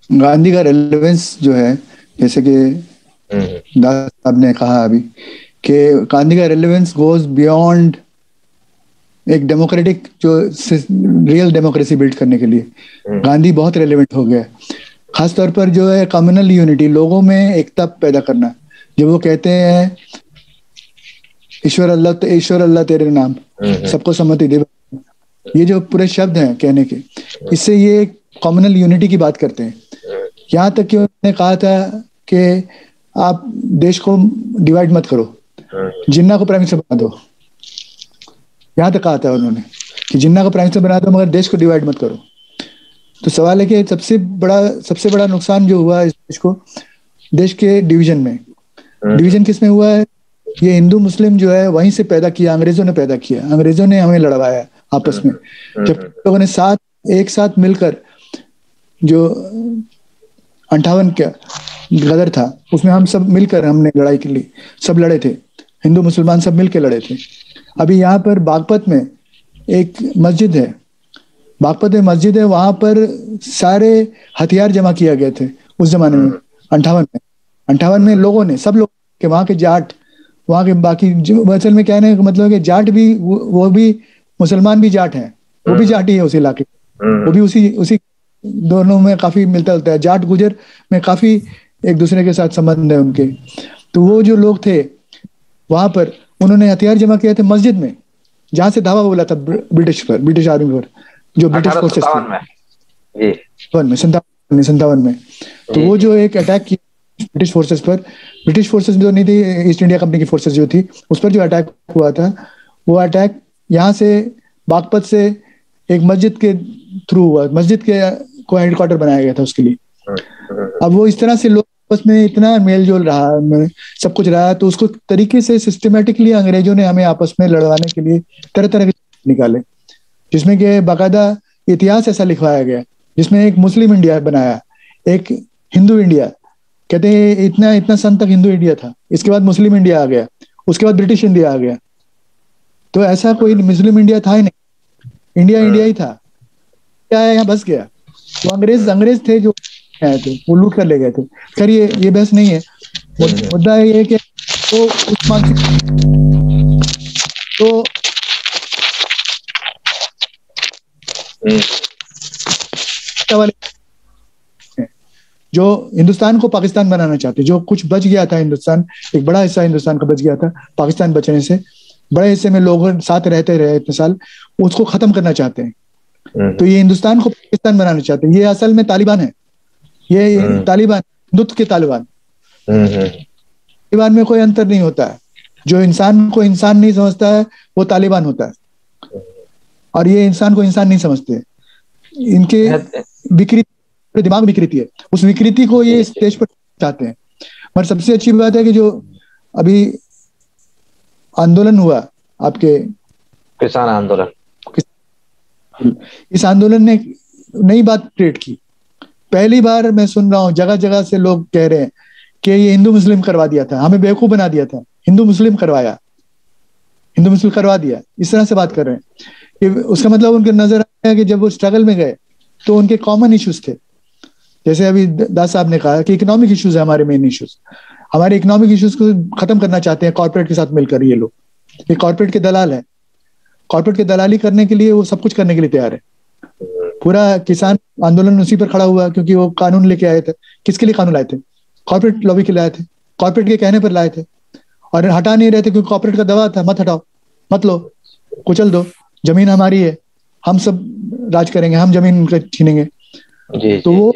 गांधी का रेलेवेंस जो है, जैसे कि दास साहब ने कहा अभी, कि गांधी का रेलेवेंस गोज बियॉन्ड एक डेमोक्रेटिक जो रियल डेमोक्रेसी बिल्ड करने के लिए गांधी बहुत रेलेवेंट हो गया। खासतौर पर जो है कम्युनल यूनिटी, लोगों में एकता पैदा करना। जो वो कहते हैं ईश्वर अल्लाह तेरे नाम, सबको सम्मति दे, ये जो पूरे शब्द हैं कहने के, इससे ये कम्युनल यूनिटी की बात करते हैं। यहाँ तक कि उन्होंने कहा था कि आप देश को डिवाइड मत करो, जिन्ना को प्राइम मिनिस्टर बना दो। यहाँ तक कहा था उन्होंने कि जिन्ना को प्राइम मिनिस्टर बना दो मगर देश को डिवाइड मत करो। तो सवाल है कि सबसे बड़ा नुकसान जो हुआ इस देश को, देश के डिवीजन में। डिवीजन किस में हुआ है? ये हिंदू मुस्लिम जो है वहीं से पैदा किया, अंग्रेजों ने पैदा किया, अंग्रेजों ने हमें लड़वाया आपस में। जब लोगों ने एक साथ मिलकर, जो 58 का गदर था उसमें हम सब मिलकर हमने लड़ाई के लिए सब लड़े थे, हिंदू मुसलमान सब मिलकर लड़े थे। अभी यहाँ पर बागपत में एक मस्जिद है, वहां पर सारे हथियार जमा किया गए थे उस जमाने में, 58 में लोगों ने, सब लोग के, वहां के जाट, वहां के बाकी, असल में कहने का मतलब है कि जाट भी, वो भी मुसलमान भी जाट हैं, वो भी जाट ही है उस इलाके, वो भी उसी दोनों में काफी मिलता जुलता है। जाट गुजर में काफी एक दूसरे के साथ संबंध है उनके। तो वो जो लोग थे वहां पर, उन्होंने हथियार जमा किए थे मस्जिद में, जहां से धावा बोला था ब्रिटिश आर्मी पर, जो ब्रिटिश फोर्सेस थे 57 में। तो वो जो एक अटैक किया ब्रिटिश फोर्सेस पर, ब्रिटिश फोर्सेस जो नहीं थी, ईस्ट इंडिया कंपनी की फोर्सेस जो थी, उस पर जो अटैक हुआ था, वो अटैक यहाँ से बागपत से एक मस्जिद के थ्रू हुआ, मस्जिद के को हेडक्वार्टर बनाया गया था उसके लिए। अब वो इस तरह से लोग आपस में इतना मेल जोल रहा, सब कुछ रहा, तो उसको तरीके से सिस्टमेटिकली अंग्रेजों ने हमें आपस में लड़वाने के लिए तरह तरह के निकाले, जिसमें कि बाकायदा इतिहास ऐसा लिखवाया गया, जिसमें एक मुस्लिम इंडिया बनाया, एक हिंदू इंडिया, कहते हैं इतना सन तक हिंदू इंडिया था, इसके बाद मुस्लिम इंडिया आ गया, उसके बाद ब्रिटिश इंडिया आ गया। तो ऐसा कोई मुस्लिम इंडिया था ही नहीं, इंडिया ही था। क्या है, यहाँ बस गया। तो अंग्रेज थे जो आए थे, वो लूट कर ले गए थे। खैर ये बहस नहीं है, मुद्दा ये है कि तो उस मानसिक तो जो हिंदुस्तान को पाकिस्तान बनाना चाहते, जो कुछ बच गया था हिंदुस्तान, एक बड़ा हिस्सा हिंदुस्तान का बच गया था पाकिस्तान बचने से, बड़े हिस्से में लोग साथ रहते रहे इतने साल, उसको खत्म करना चाहते हैं। तो ये हिंदुस्तान को पाकिस्तान बनाना चाहते हैं। ये असल में तालिबान है, ये तालिबान, हिंदुत्व के तालिबान। तालिबान में कोई अंतर नहीं होता है, जो इंसान को इंसान नहीं समझता है वो तालिबान होता है, और ये इंसान को इंसान नहीं समझते। इनके विकृति, दिमाग विकृति है, उस विकृति को ये इस देश पर चाहते हैं। और सबसे अच्छी बात है कि जो अभी आंदोलन हुआ, आपके किसान आंदोलन, इस आंदोलन ने नई बात क्रिएट की। पहली बार मैं सुन रहा हूँ जगह जगह से लोग कह रहे हैं कि ये हिंदू मुस्लिम करवा दिया था, हमें बेवकूफ बना दिया था, हिंदू मुस्लिम करवा दिया, इस तरह से बात कर रहे हैं। उसका मतलब उनके नजर आया कि जब वो स्ट्रगल में गए तो उनके कॉमन इश्यूज थे, जैसे अभी दास साहब ने कहा कि इकोनॉमिक इश्यूज है हमारे मेन इश्यूज। हमारे इकोनॉमिक इश्यूज को खत्म करना चाहते हैं कॉर्पोरेट के साथ मिलकर। ये लोग, ये कॉर्पोरेट के दलाल है, कॉर्पोरेट के दलाली करने के लिए वो सब कुछ करने के लिए तैयार है। पूरा किसान आंदोलन उसी पर खड़ा हुआ, क्योंकि वो कानून लेके आए थे। किसके लिए कानून लाए थे? कॉर्पोरेट लॉबी के लिए आए थे, कॉर्पोरेट के कहने पर लाए थे, और हटा नहीं रहे थे क्योंकि कॉर्पोरेट का दबाव था, मत हटाओ, मत लो, कुचल दो, जमीन हमारी है, हम सब राज करेंगे, हम जमीन छीनेंगे। तो वो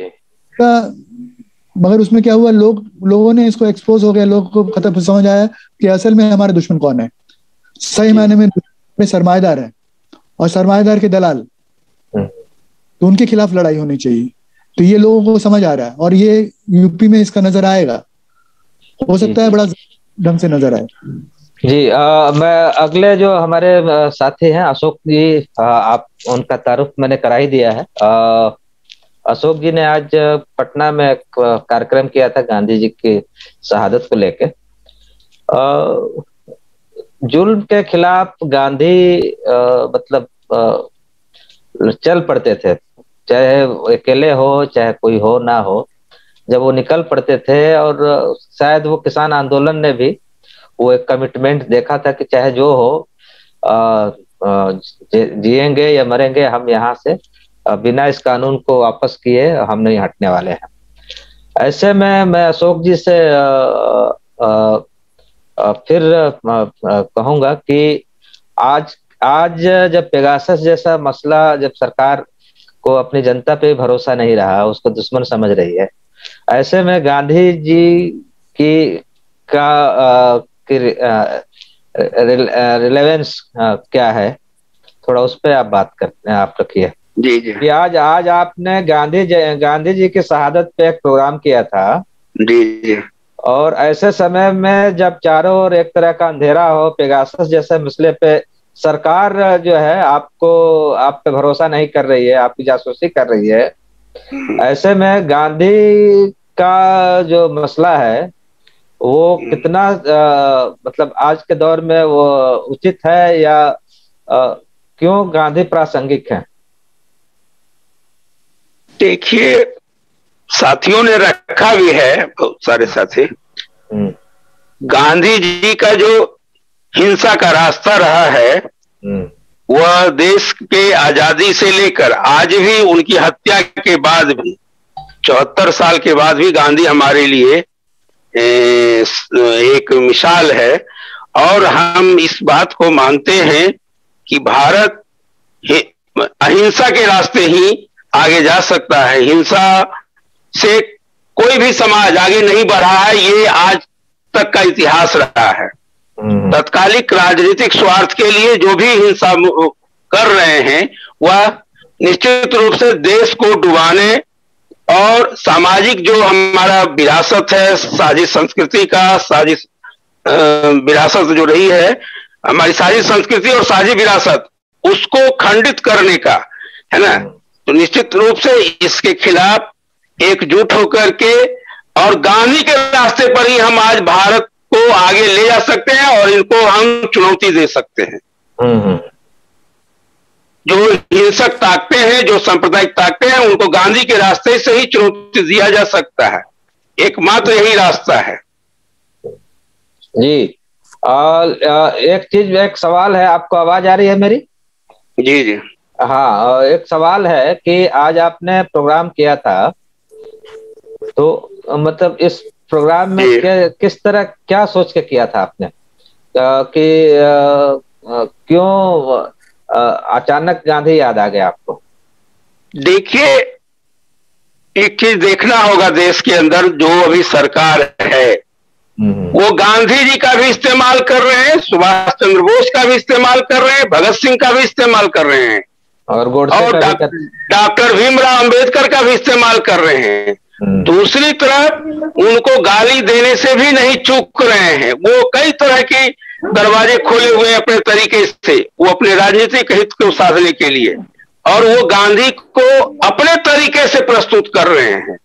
मगर उसमें क्या हुआ, लोगों ने इसको एक्सपोज हो गया, लोगों को खत्म समझ आया कि असल में हमारे दुश्मन कौन है। सही मायने में सरमाएदार है, और सरमाएदार के दलाल, तो उनके खिलाफ लड़ाई होनी चाहिए। तो ये लोगों को समझ आ रहा है, और ये यूपी में इसका नजर आएगा, हो सकता है बड़ा ढंग से नजर आए। जी मैं अगले जो हमारे साथी हैं अशोक जी, आप उनका तारुफ मैंने करा ही दिया है। अशोक जी ने आज पटना में एक कार्यक्रम किया था गांधी जी की शहादत को लेके। जुल्म के खिलाफ गांधी मतलब चल पड़ते थे, चाहे अकेले हो चाहे कोई हो ना हो, जब वो निकल पड़ते थे। और शायद वो किसान आंदोलन ने भी वो एक कमिटमेंट देखा था कि चाहे जो हो, जिएंगे या मरेंगे, हम यहाँ से बिना इस कानून को वापस किए हम नहीं हटने वाले हैं। ऐसे में मैं अशोक जी से फिर कहूंगा कि आज जब पेगासस जैसा मसला, जब सरकार को अपनी जनता पे भरोसा नहीं रहा, उसको दुश्मन समझ रही है, ऐसे में गांधी जी की रिलेवेंस क्या है, थोड़ा उस पर आप बात करते हैं, आप रखिए। जी जी। कि आज आपने गांधी जी की शहादत पे एक प्रोग्राम किया था। जी जी। और ऐसे समय में जब चारों ओर एक तरह का अंधेरा हो, पेगासस जैसे मसले पे सरकार जो है आप पे भरोसा नहीं कर रही है, आपकी जासूसी कर रही है, ऐसे में गांधी का जो मसला है वो कितना मतलब आज के दौर में वो उचित है, या क्यों गांधी प्रासंगिक है? देखिए, साथियों ने रखा भी है, बहुत सारे साथी, गांधी जी का जो हिंसा का रास्ता रहा है वह देश के आजादी से लेकर आज भी, उनकी हत्या के बाद भी, 74 साल के बाद भी गांधी हमारे लिए एक मिसाल है। और हम इस बात को मानते हैं कि भारत अहिंसा के रास्ते ही आगे जा सकता है। हिंसा से कोई भी समाज आगे नहीं बढ़ा है, ये आज तक का इतिहास रहा है। तत्कालिक राजनीतिक स्वार्थ के लिए जो भी हिंसा कर रहे हैं वह निश्चित रूप से देश को डुबाने और सामाजिक जो हमारा विरासत है, साझी संस्कृति का, साझी विरासत जो रही है, हमारी साझी संस्कृति और साझी विरासत, उसको खंडित करने का है ना। तो निश्चित रूप से इसके खिलाफ एकजुट होकर के और गांधी के रास्ते पर ही हम आज भारत को आगे ले जा सकते हैं और इनको हम चुनौती दे सकते हैं। जो हिंसक ताकतें हैं, जो सांप्रदायिक ताकतें हैं, उनको गांधी के रास्ते से ही चुनौती दिया जा सकता है। एकमात्र यही रास्ता है। जी एक चीज, एक सवाल है, आपको आवाज आ रही है मेरी? जी जी। हाँ, एक सवाल है कि आज आपने प्रोग्राम किया था, तो मतलब इस प्रोग्राम में किस तरह, क्या सोच के किया था आपने कि क्यों अचानक गांधी याद आ गया आपको? देखिए, एक चीज देखना होगा, देश के अंदर जो अभी सरकार है वो गांधी जी का भी इस्तेमाल कर रहे हैं, सुभाष चंद्र बोस का भी इस्तेमाल कर रहे हैं, भगत सिंह का भी इस्तेमाल कर रहे हैं, और डॉक्टर भीमराव अंबेडकर का भी इस्तेमाल कर रहे हैं। दूसरी तरफ उनको गाली देने से भी नहीं चूक रहे हैं। वो कई तरह के दरवाजे खोले हुए अपने तरीके से, वो अपने राजनीतिक हित को साधने के लिए, और वो गांधी को अपने तरीके से प्रस्तुत कर रहे हैं।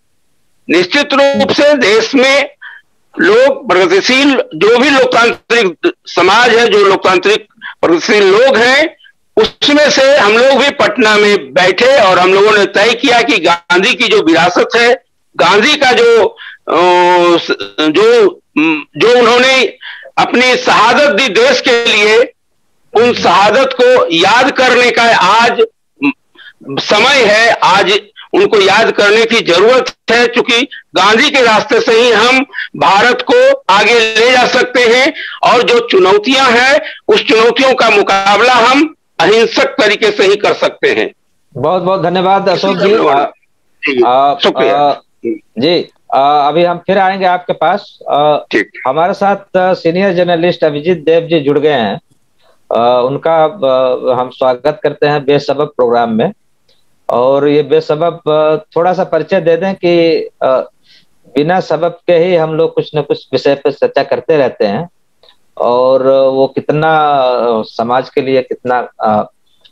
निश्चित रूप से देश में लोग प्रगतिशील, जो भी लोकतांत्रिक समाज है, जो लोकतांत्रिक प्रगतिशील लोग हैं, उसमें से हम लोग भी पटना में बैठे और हम लोगों ने तय किया कि गांधी की जो विरासत है, गांधी का जो उन्होंने अपनी शहादत दी देश के लिए, उन शहादत को याद करने का आज समय है, आज उनको याद करने की जरूरत है, क्योंकि गांधी के रास्ते से ही हम भारत को आगे ले जा सकते हैं और जो चुनौतियां हैं उस चुनौतियों का मुकाबला हम अहिंसक तरीके से ही कर सकते हैं। बहुत बहुत धन्यवाद अशोक जी। शुक्रिया जी। अभी हम फिर आएंगे आपके पास। हमारे साथ सीनियर जर्नलिस्ट अभिजीत देव जी जुड़ गए हैं। उनका हम स्वागत करते हैं बेसबब प्रोग्राम में। और ये बेसबब थोड़ा सा परिचय दे दें कि बिना सबब के ही हम लोग कुछ न कुछ विषय पर चर्चा करते रहते हैं, और वो कितना समाज के लिए कितना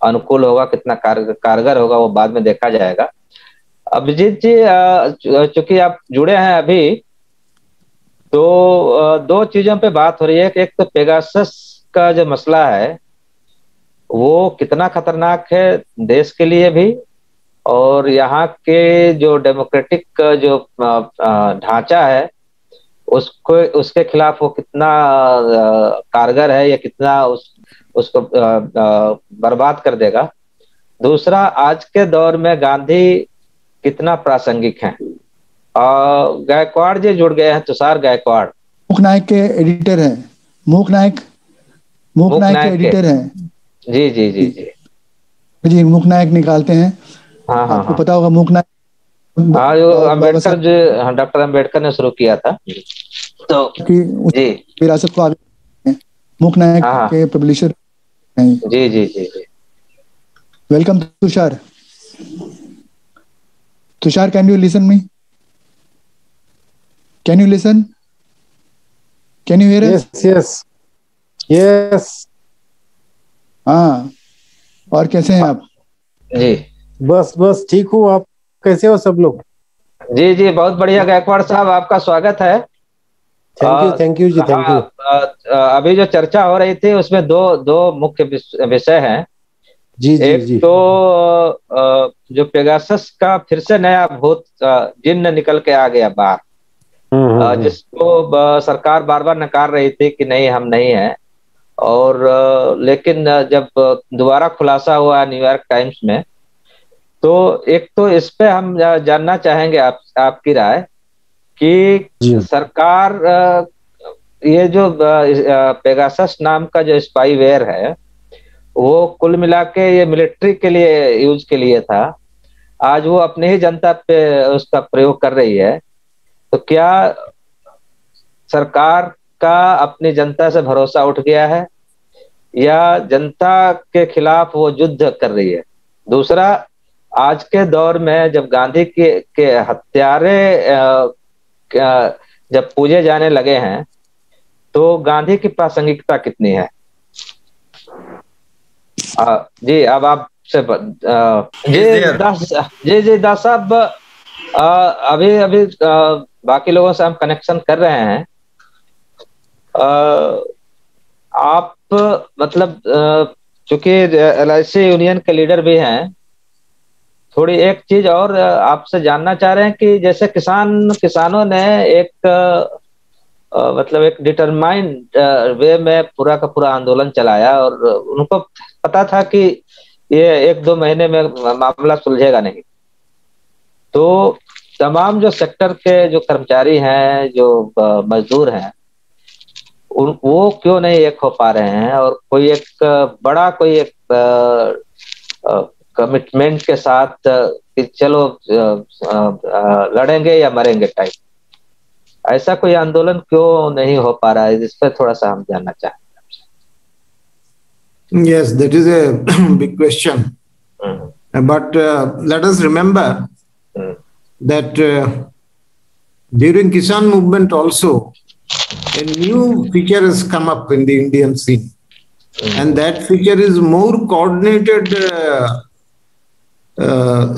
अनुकूल होगा, कितना कारगर होगा, वो बाद में देखा जाएगा। अभिजीत जी, चूंकि आप जुड़े हैं अभी, तो दो चीजों पे बात हो रही है कि एक तो पेगासस का जो मसला है वो कितना खतरनाक है देश के लिए भी, और यहाँ के जो डेमोक्रेटिक जो ढांचा है उसके खिलाफ वो कितना कारगर है, या कितना उसको बर्बाद कर देगा। दूसरा, आज के दौर में गांधी कितना प्रासंगिक है। गायकवाड़ जी जुड़ गए हैं, तुषार गायकवाड़ मूक नायक के एडिटर हैं। मूक नायक के एडिटर हैं। जी जी जी जी जी, मूक नायक निकालते हैं। हाँ हाँ, आपको पता होगा मूक नायक, हाँ, जो अम्बेडकर जो डॉक्टर अम्बेडकर ने शुरू किया था, तो कि जी विरासत को आगे मूक नायक के पब्लिशर हैं। जी जी जी जी। Welcome Tushar. Tushar, can you listen me? Can you listen? Can you hear us? Yes yes. हाँ, और कैसे हैं आप? जी बस ठीक हूँ। आप कैसे हो सब लोग? जी जी, बहुत बढ़िया। गायकवाड़ साहब, आपका स्वागत है। थैंक यू जी, थैंक यू। अभी जो चर्चा हो रही थी उसमें दो मुख्य विषय हैं। जी जी एक जी। तो जो पेगासस का फिर से नया भूत जिन्न निकल के आ गया बाहर, जिसको सरकार बार बार नकार रही थी कि नहीं, हम नहीं है। और लेकिन जब दोबारा खुलासा हुआ न्यूयॉर्क टाइम्स में, तो एक तो इस पे हम जानना चाहेंगे आपकी राय कि सरकार ये जो पेगासस नाम का जो स्पाईवेयर है वो कुल मिला के ये मिलिट्री के लिए यूज के लिए था, आज वो अपने ही जनता पे उसका प्रयोग कर रही है। तो क्या सरकार का अपनी जनता से भरोसा उठ गया है, या जनता के खिलाफ वो युद्ध कर रही है? दूसरा, आज के दौर में जब गांधी के हत्यारे जब पूजे जाने लगे हैं, तो गांधी की प्रासंगिकता कितनी है? जी, अब आप से जी दास साहब, अभी बाकी लोगों से हम कनेक्शन कर रहे हैं। आप मतलब चूंकि LIC यूनियन के लीडर भी हैं, थोड़ी एक चीज और आपसे जानना चाह रहे हैं कि जैसे किसानों ने एक मतलब एक डिटरमाइंड वे में पूरा का पूरा आंदोलन चलाया, और उनको पता था कि ये 1-2 महीने में मामला सुलझेगा नहीं। तो तमाम जो सेक्टर के जो कर्मचारी हैं, जो मजदूर हैं, वो क्यों नहीं एक हो पा रहे हैं, और कोई एक बड़ा कोई एक कमिटमेंट के साथ कि चलो लड़ेंगे या मरेंगे टाइप, ऐसा कोई आंदोलन क्यों नहीं हो पा रहा है? इस पर थोड़ा सा हम जानना चाहेंगे। Yes, that is a big question. But let us remember that during Kisan movement also, a new feature has come up in the Indian scene. And that feature is more coordinated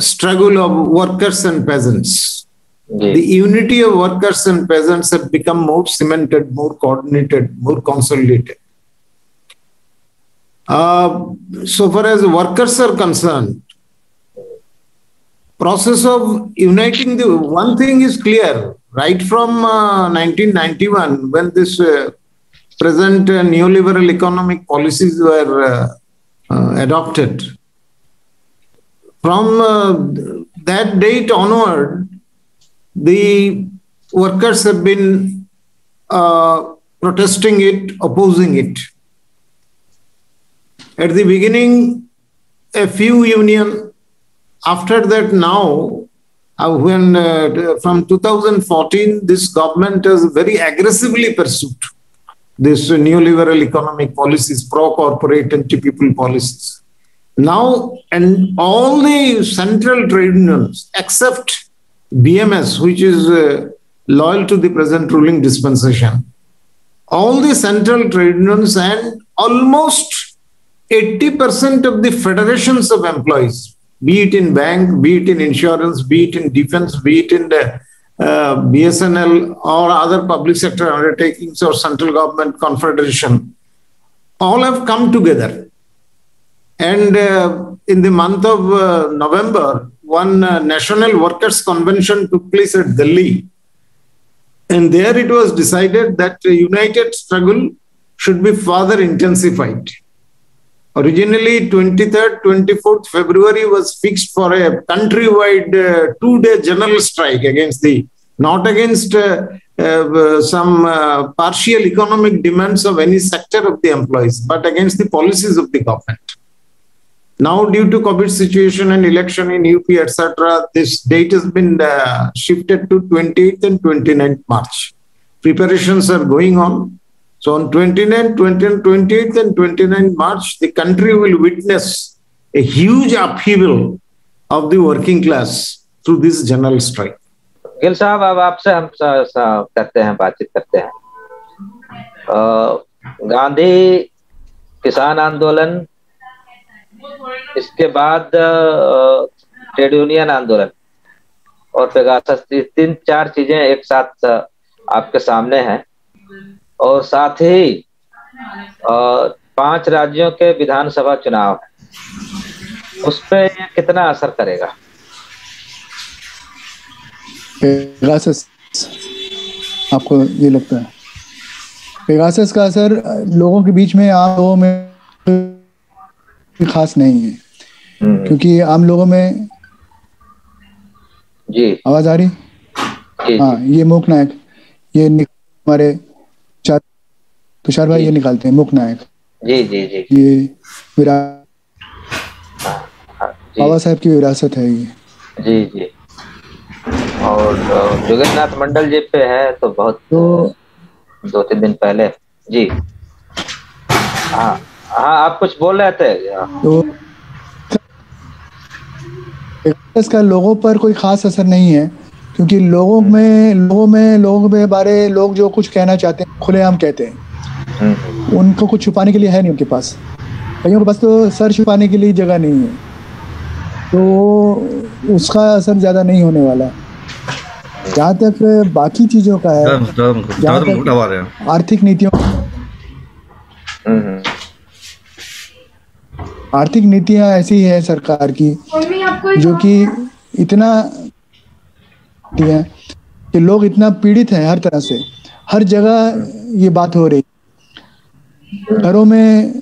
struggle of workers and peasants. The unity of workers and peasants have become more cemented, more coordinated, more consolidated. So far as workers are concerned, process of uniting the one thing is clear right from 1991 when this present neoliberal economic policies were adopted. From that date onward, the workers have been protesting it, opposing it. At the beginning, a few union. After that, now, when from 2014, this government has very aggressively pursued this neoliberal economic policies, pro-corporate, anti-people policies. Now, and all the central trade unions, except BMS, which is loyal to the present ruling dispensation, all the central trade unions and almost 80% of the federations of employees, be it in bank, be it in insurance, be it in defense, be it in the BSNL or other public sector undertakings or central government confederation, all have come together. And in the month of November, one National Workers' Convention took place at Delhi. And there it was decided that a united struggle should be further intensified. Originally, 23rd, 24th February was fixed for a countrywide 2-day general strike against not against some partial economic demands of any sector of the employees, but against the policies of the government. Now, due to COVID situation and election in UP, etc., this date has been shifted to 28th and 29th March. Preparations are going on. So on 28th and 29th March, the country will witness a huge upheaval of the working class through this general strike. Gill साहब, अब आपसे हम करते हैं, बातचीत करते हैं। गांधी किसान आंदोलन, इसके बाद ट्रेड यूनियन आंदोलन और पेगासस, 3-4 चीजें एक साथ आपके सामने हैं। और साथ ही 5 राज्यों के विधानसभा चुनाव, उस पे कितना असर करेगा? पेगासस, आपको ये लगता है पेगासस का असर लोगों के बीच में, आम लोगों में खास नहीं है, क्योंकि आम लोगों में जी आवाज आ रही? हाँ, ये मूक नायक, ये हमारे तुषार भाई ये निकालते हैं, मूक नायक जी जी जी, ये बाबा साहब की विरासत है ये। जी जी। और जगन्नाथ मंडल जी पे है तो बहुत 2-3 दिन पहले। जी हाँ हाँ, आप कुछ बोल रहे थे। तो इसका लोगों पर कोई खास असर नहीं है, क्योंकि लोगों के बारे लोग जो कुछ कहना चाहते हैं खुलेआम कहते हैं। उनको कुछ छुपाने के लिए है नहीं उनके पास, कईयों के पास तो सर छुपाने के लिए जगह नहीं है, तो उसका असर ज्यादा नहीं होने वाला। जहाँ तक बाकी चीजों का है, आर्थिक नीतियों, आर्थिक नीतियां ऐसी है सरकार की जो कि इतना है कि लोग इतना पीड़ित हैं हर तरह से, हर जगह ये बात हो रही। घरों में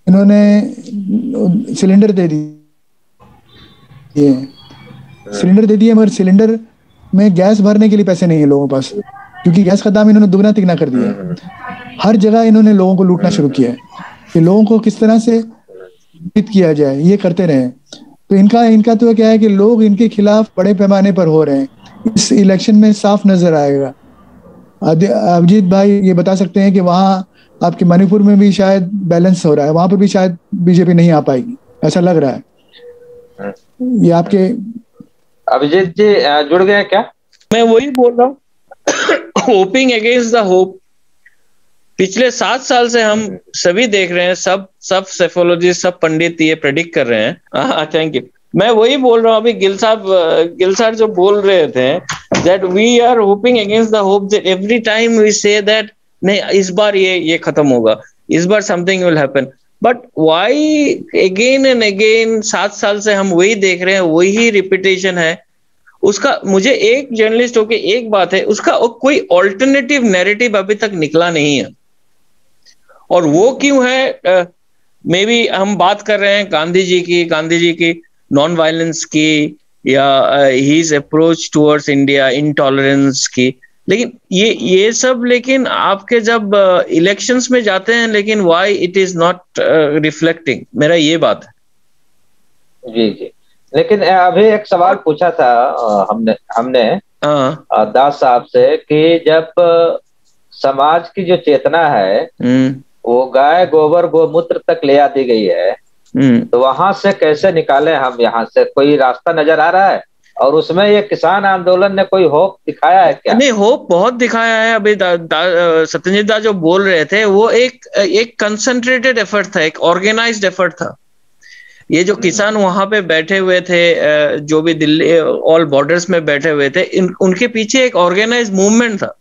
इन्होंने सिलेंडर दे दिए, मगर सिलेंडर में गैस भरने के लिए पैसे नहीं है लोगों के पास, क्योंकि गैस का दाम इन्होंने दुगना तिगना कर दिया। हर जगह इन्होंने लोगों को लूटना शुरू किया है कि लोगों को किस तरह से किया जाए, ये करते रहे। तो इनका तो क्या है कि लोग इनके खिलाफ बड़े पैमाने पर हो रहे हैं। इस इलेक्शन में साफ नजर आएगा। अभिजीत भाई ये बता सकते हैं कि वहाँ आपके मणिपुर में भी शायद बैलेंस हो रहा है, वहां पर भी शायद बीजेपी नहीं आ पाएगी, ऐसा लग रहा है। ये आपके अभिजीत जी जुड़ गए क्या? मैं वही बोल रहा हूँ, होपिंग अगेंस्ट द होप। पिछले 7 साल से हम सभी देख रहे हैं, सब सेफोलॉजिस्ट, सब पंडित ये प्रेडिक्ट कर रहे हैं। Thank you. मैं वही बोल रहा हूँ, अभी गिल साहब जो बोल रहे थे that we are hoping against the hope that every time we say that नहीं इस बार ये खत्म होगा, इस बार something will happen, but why again and again 7 साल से हम वही देख रहे हैं, वही रिपीटेशन है। उसका मुझे एक जर्नलिस्ट होके एक बात है, उसका कोई ऑल्टरनेटिव नैरेटिव अभी तक निकला नहीं है। और वो क्यों है? मे बी हम बात कर रहे हैं गांधी जी की, नॉन वायलेंस की या his approach towards India, intolerance की, लेकिन ये सब, लेकिन आपके जब इलेक्शंस में जाते हैं, लेकिन why it is not reflecting, मेरा ये बात है। जी जी, लेकिन अभी एक सवाल पूछा था हमने दास साहब से कि जब समाज की जो चेतना है वो गाय गोबर गोमूत्र तक ले आती गई है, तो वहां से कैसे निकालें हम? यहाँ से कोई रास्ता नजर आ रहा है? और उसमें ये किसान आंदोलन ने कोई होप दिखाया है क्या? नहीं, होप बहुत दिखाया है। अभी सत्यजीत दा जो बोल रहे थे वो एक कंसंट्रेटेड एफर्ट था, एक ऑर्गेनाइज्ड एफर्ट था। ये जो किसान वहां पे बैठे हुए थे, जो भी दिल्ली ऑल बॉर्डर्स में बैठे हुए थे, उनके पीछे एक ऑर्गेनाइज्ड मूवमेंट था।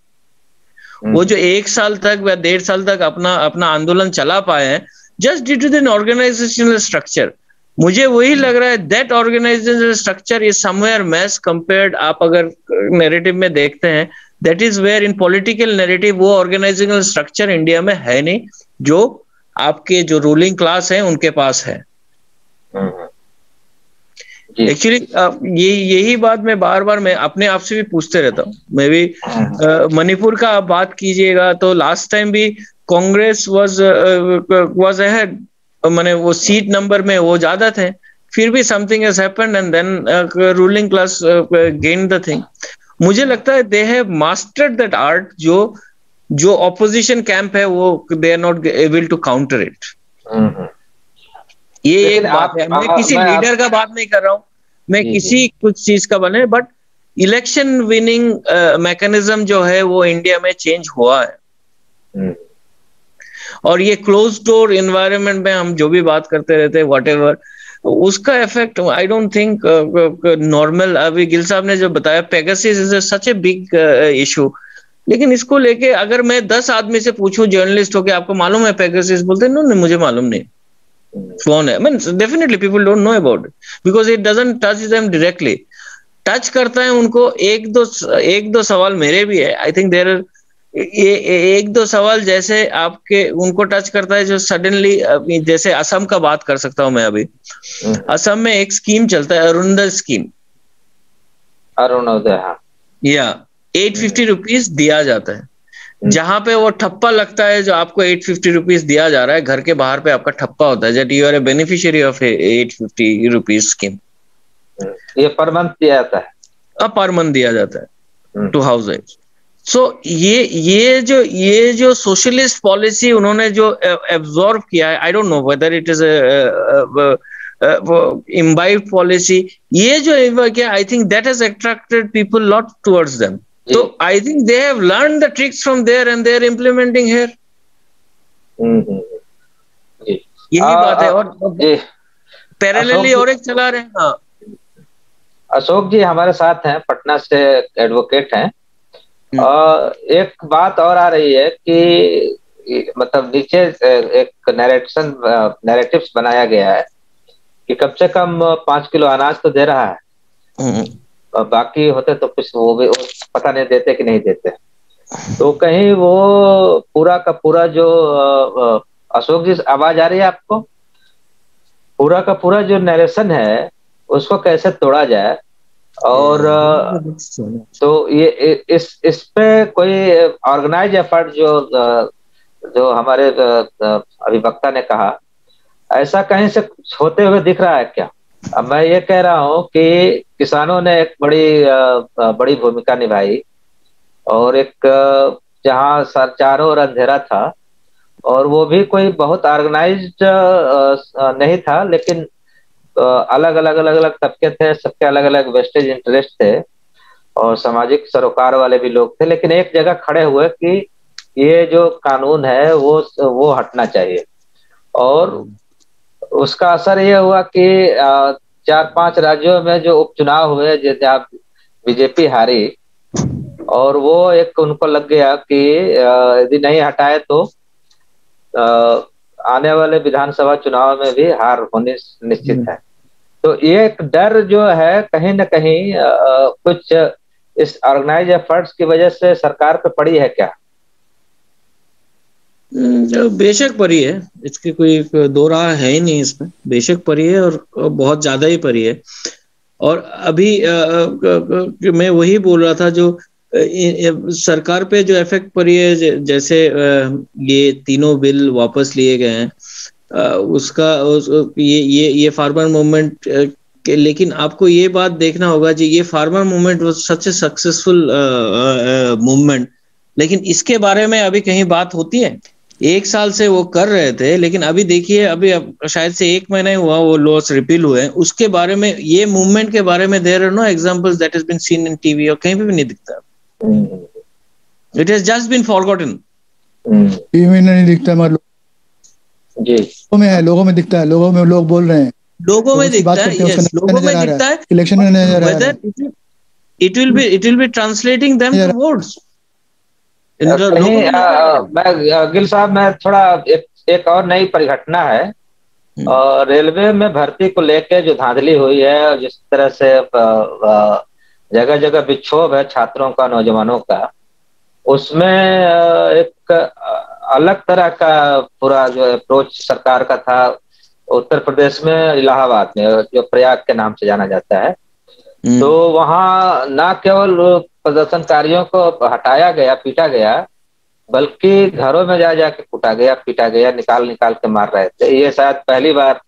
वो जो 1 साल तक या 1.5 साल तक अपना आंदोलन चला पाए हैं, just due to the organisational structure. मुझे वही लग रहा है, that organisational structure is somewhere mess compared. आप अगर नैरेटिव में देखते हैं, that is where in political narrative वो ऑर्गेनाइजेशनल स्ट्रक्चर इंडिया में है नहीं, जो आपके जो रूलिंग क्लास है उनके पास है। एक्चुअली यही बात मैं बार बार मैं अपने आप से भी पूछते रहता हूँ। मैं भी मणिपुर का आप बात कीजिएगा तो लास्ट टाइम भी कांग्रेस वाज अहेड, माने वो सीट नंबर में वो ज्यादा थे, फिर भी something has happened and then ruling class gain the thing. मुझे लगता है they have mastered that art, जो ऑपोजिशन कैंप है वो they are not able to counter it. ये एक बात है। मैं किसी लीडर का बात नहीं कर रहा हूँ, मैं किसी कुछ चीज का बने, बट इलेक्शन विनिंग मैकेनिज्म जो है वो इंडिया में चेंज हुआ है। और ये क्लोज डोर एनवायरनमेंट में हम जो भी बात करते रहते हैं, व्हाटएवर, उसका effect I don't think normal. अभी गिल साहब ने जो बताया, Pegasus is such a big issue, लेकिन इसको लेके अगर मैं 10 आदमी से पूछूं जर्नलिस्ट हो के, आपको मालूम है पेगासस? बोलते हैं नहीं, मुझे मालूम नहीं कौन है। I mean, definitely people don't know about it because it doesn't touch them directly. Touch करता है उनको एक दो सवाल मेरे भी है। आई थिंक देयर एक दो सवाल जैसे आपके उनको टच करता है, जो सडनली, जैसे असम का बात कर सकता हूं मैं अभी। असम में एक स्कीम चलता है, अरुणोदय स्कीम, अरुणोदय, या 850 रुपीज दिया जाता है। जहां पे वो ठप्पा लगता है, जो आपको 850 रुपीज दिया जा रहा है, घर के बाहर पे आपका ठप्पा होता है that you are a beneficiary of 850 rupees scheme. ये पर मंथ दिया जाता है? अब पर मंथ दिया जाता है टू हाउस वाइफ। सो ये जो सोशलिस्ट पॉलिसी उन्होंने जो एब्जॉर्ब किया है, I don't know whether it is imbibed policy, ये जो क्या, I think that has attracted people lot towards them. So I think they have learned the tricks from there and they are implementing here. यही बात है। और parallelly और एक चला रहे हैं। हाँ, अशोक जी हमारे साथ हैं, पटना से एडवोकेट हैं। एक बात और आ रही है कि मतलब नीचे एक नैरेटिव्स बनाया गया है कि कम से कम 5 किलो अनाज तो दे रहा है, बाकी होते तो कुछ वो भी पता नहीं देते कि नहीं देते। तो कहीं वो पूरा का पूरा जो अशोक जी आवाज आ रही है आपको? पूरा का पूरा जो नरेशन है उसको कैसे तोड़ा जाए? और तो ये इस पे कोई ऑर्गेनाइज एफर्ट जो हमारे अभिवक्ता ने कहा, ऐसा कहीं से होते हुए दिख रहा है क्या? अब मैं ये कह रहा हूँ कि किसानों ने एक बड़ी भूमिका निभाई, और एक जहाँ चारों ओर अंधेरा था, और वो भी कोई बहुत ऑर्गेनाइज्ड नहीं था, लेकिन अलग अलग तबके थे, सबके अलग अलग वेस्टेज इंटरेस्ट थे और सामाजिक सरोकार वाले भी लोग थे, लेकिन एक जगह खड़े हुए कि ये जो कानून है वो हटना चाहिए। और उसका असर ये हुआ कि 4-5 राज्यों में जो उपचुनाव हुए, जैसे आप बीजेपी हारी, और वो एक उनको लग गया कि यदि नहीं हटाए तो आने वाले विधानसभा चुनाव में भी हार होनी निश्चित है। तो ये एक डर जो है कहीं न कहीं कुछ इस ऑर्गेनाइज एफर्ट्स की वजह से सरकार पे पड़ी है क्या? बेशक परी है, इसकी कोई दो राह है ही नहीं इसमें, बेशक परी है और बहुत ज्यादा ही परी है। और अभी मैं वही बोल रहा था, जो सरकार पे जो इफेक्ट पड़ी है, जैसे ये तीनों बिल वापस लिए गए हैं, उसका ये फार्मर मूवमेंट लेकिन आपको ये बात देखना होगा जी, ये farmer movement was such A successful movement, लेकिन इसके बारे में अभी कहीं बात होती है? 1 साल से वो कर रहे थे, लेकिन अभी देखिए, अभी शायद से 1 महीना ही हुआ वो लॉस रिपील हुए, उसके बारे में, ये मूवमेंट के बारे में there are no examples that has been seen in TV, और कहीं पे भी नहीं दिखता। It has just been forgotten. TV में नहीं दिखता, मगर लोगों में है, लोगों में दिखता है, लोगों में लोग बोल रहे हैं, लोगों में दिखता है, यस, लोगों में दिखता है, इलेक्शन में नजर आ रहा है। It will be translating them to votes. Gill साहब, मैं थोड़ा एक और नई परिघटना है, और रेलवे में भर्ती को लेके जो धांधली हुई है, और जिस तरह से जगह जगह विक्षोभ है छात्रों का, नौजवानों का, उसमें एक अलग तरह का पूरा जो अप्रोच सरकार का था उत्तर प्रदेश में, इलाहाबाद में, जो प्रयाग के नाम से जाना जाता है। तो वहाँ न केवल प्रदर्शनकारियों को हटाया गया, पीटा गया, बल्कि घरों में जा जाके कूटा गया, पीटा गया, निकाल निकाल के मार रहे थे। ये शायद पहली बार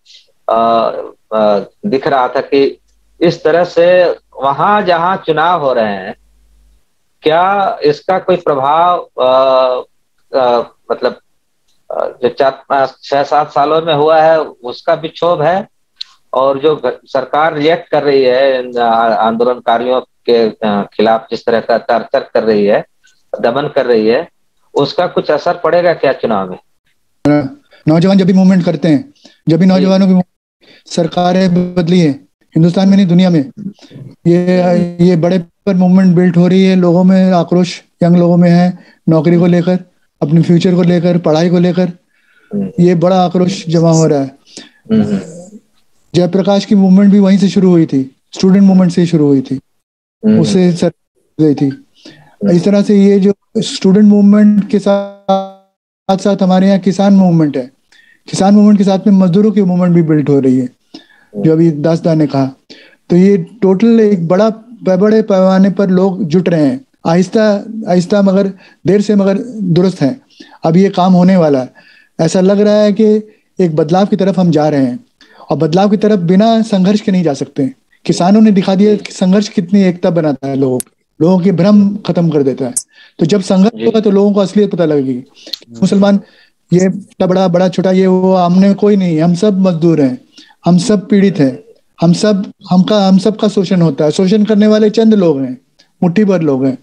दिख रहा था कि इस तरह से वहां जहां चुनाव हो रहे हैं, क्या इसका कोई प्रभाव मतलब जो 4-6-7 सालों में हुआ है उसका विक्षोभ है, और जो सरकार रिएक्ट कर रही है आंदोलनकारियों के खिलाफ, जिस तरह का टॉर्चर कर रही है, दमन कर रही है, उसका कुछ असर पड़ेगा क्या चुनाव में? नौजवान जब भी मूवमेंट करते हैं, जब भी नौजवानों की सरकारें बदली है हिंदुस्तान में नहीं दुनिया में, ये बड़े पर मूवमेंट बिल्ड हो रही है, लोगों में आक्रोश, यंग लोगों में है, नौकरी को लेकर, अपने फ्यूचर को लेकर, पढ़ाई को लेकर, ये बड़ा आक्रोश जमा हो रहा है। जयप्रकाश की मूवमेंट भी वहीं से शुरू हुई थी, स्टूडेंट मूवमेंट से शुरू हुई थी, उससे सर गई थी। इस तरह से ये जो स्टूडेंट मूवमेंट के साथ साथ हमारे यहाँ किसान मूवमेंट है, किसान मूवमेंट के साथ में मजदूरों की मूवमेंट भी बिल्ड हो रही है, जो अभी दासदा ने कहा। तो ये टोटल एक बड़े पैमाने पर लोग जुट रहे हैं, आहिस्ता आहिस्ता मगर देर से मगर दुरुस्त है। अब ये काम होने वाला है, ऐसा लग रहा है कि एक बदलाव की तरफ हम जा रहे हैं, और बदलाव की तरफ बिना संघर्ष के नहीं जा सकते। किसानों ने दिखा दिया कि संघर्ष कितनी एकता बनाता है, लोगों के भ्रम खत्म कर देता है। तो जब संघर्ष होगा तो लोगों को असलियत पता लगेगी। मुसलमान ये बड़ा छोटा ये वो हमने कोई नहीं, हम सब मजदूर हैं, हम सब पीड़ित हैं, हम सब का शोषण होता है। शोषण करने वाले चंद लोग हैं, मुट्ठी भर लोग हैं,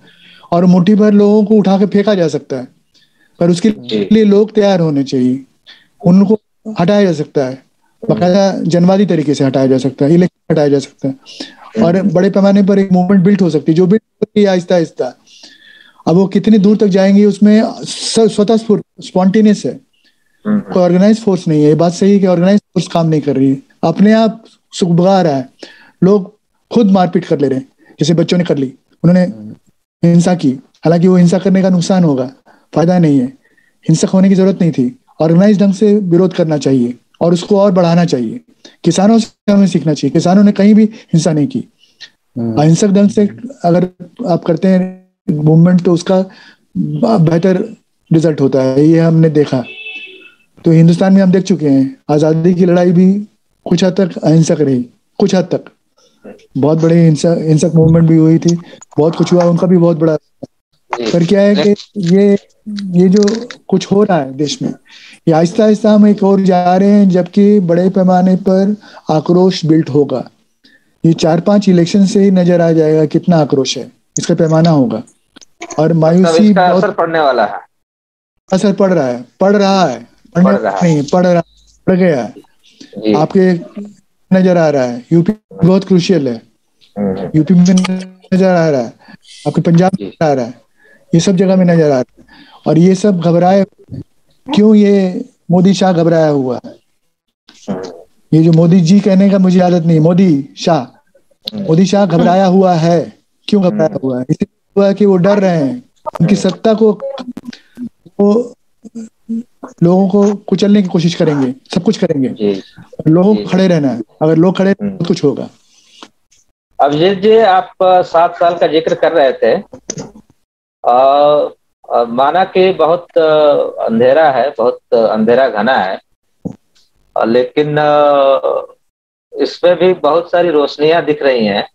और मुट्ठी भर लोगों को उठा के फेंका जा सकता है, पर उसके लिए लोग तैयार होने चाहिए। उनको हटाया जा सकता है, बाकायदा जनवादी तरीके से हटाया जा सकता है, इलेक्शन हटाया जा सकता है, और बड़े पैमाने पर एक मूवमेंट बिल्ड हो सकती है, जो बिल्ड होती है आहिस्ता आहिस्ता। अब वो कितनी दूर तक जाएंगी उसमें स्वतः स्पॉन्टेनियस है, कोई ऑर्गेनाइज फोर्स नहीं है। ये बात सही है कि ऑर्गेनाइज फोर्स काम नहीं कर रही है, अपने आप सुखबगा रहा है, लोग खुद मारपीट कर ले रहे हैं, जैसे बच्चों ने कर ली, उन्होंने हिंसा की, हालांकि वो हिंसा करने का नुकसान होगा, फायदा नहीं है, हिंसक होने की जरूरत नहीं थी। ऑर्गेनाइज ढंग से विरोध करना चाहिए और उसको और बढ़ाना चाहिए। किसानों से हमें सीखना चाहिए, किसानों ने कहीं भी हिंसा नहीं की। अहिंसक ढंग से अगर आप करते हैं मूवमेंट तो उसका बेहतर रिजल्ट होता है, ये हमने देखा। तो हिंदुस्तान में हम देख चुके हैं, आजादी की लड़ाई भी कुछ हद तक अहिंसक रही, कुछ हद तक बहुत बड़े हिंसक मूवमेंट भी हुई थी, बहुत कुछ हुआ, उनका भी बहुत बड़ा। पर क्या है कि ये जो कुछ हो रहा है देश में, ये आहिस्ता आहिस्ता हम एक और जा रहे हैं, जबकि बड़े पैमाने पर आक्रोश बिल्ड होगा। ये 4-5 इलेक्शन से ही नजर आ जाएगा कितना आक्रोश है, इसका पैमाना होगा। और मायूसी असर पड़ने वाला है, असर पड़ रहा है, पड़ गया है। आपके नजर आ रहा है, यूपी बहुत क्रूशियल है, यूपी में नजर आ रहा है, आपके पंजाब में नजर आ रहा है, ये सब जगह में नजर आ रहा है। और ये सब घबराए क्यों? ये मोदी शाह घबराया हुआ है। ये जो मोदी जी कहने का मुझे आदत नहीं, मोदी शाह घबराया हुआ है। क्यों घबराया हुआ है? इसलिए हुआ कि वो डर रहे हैं, उनकी सत्ता को वो लोगों को कुचलने की कोशिश करेंगे, सब कुछ करेंगे। लोगों को खड़े रहना है, अगर लोग खड़े तो कुछ होगा। अभिजीत जी, आप 7 साल का जिक्र कर रहे थे। माना कि बहुत अंधेरा है, बहुत अंधेरा घना है, लेकिन इसमें भी बहुत सारी रोशनियां दिख रही हैं।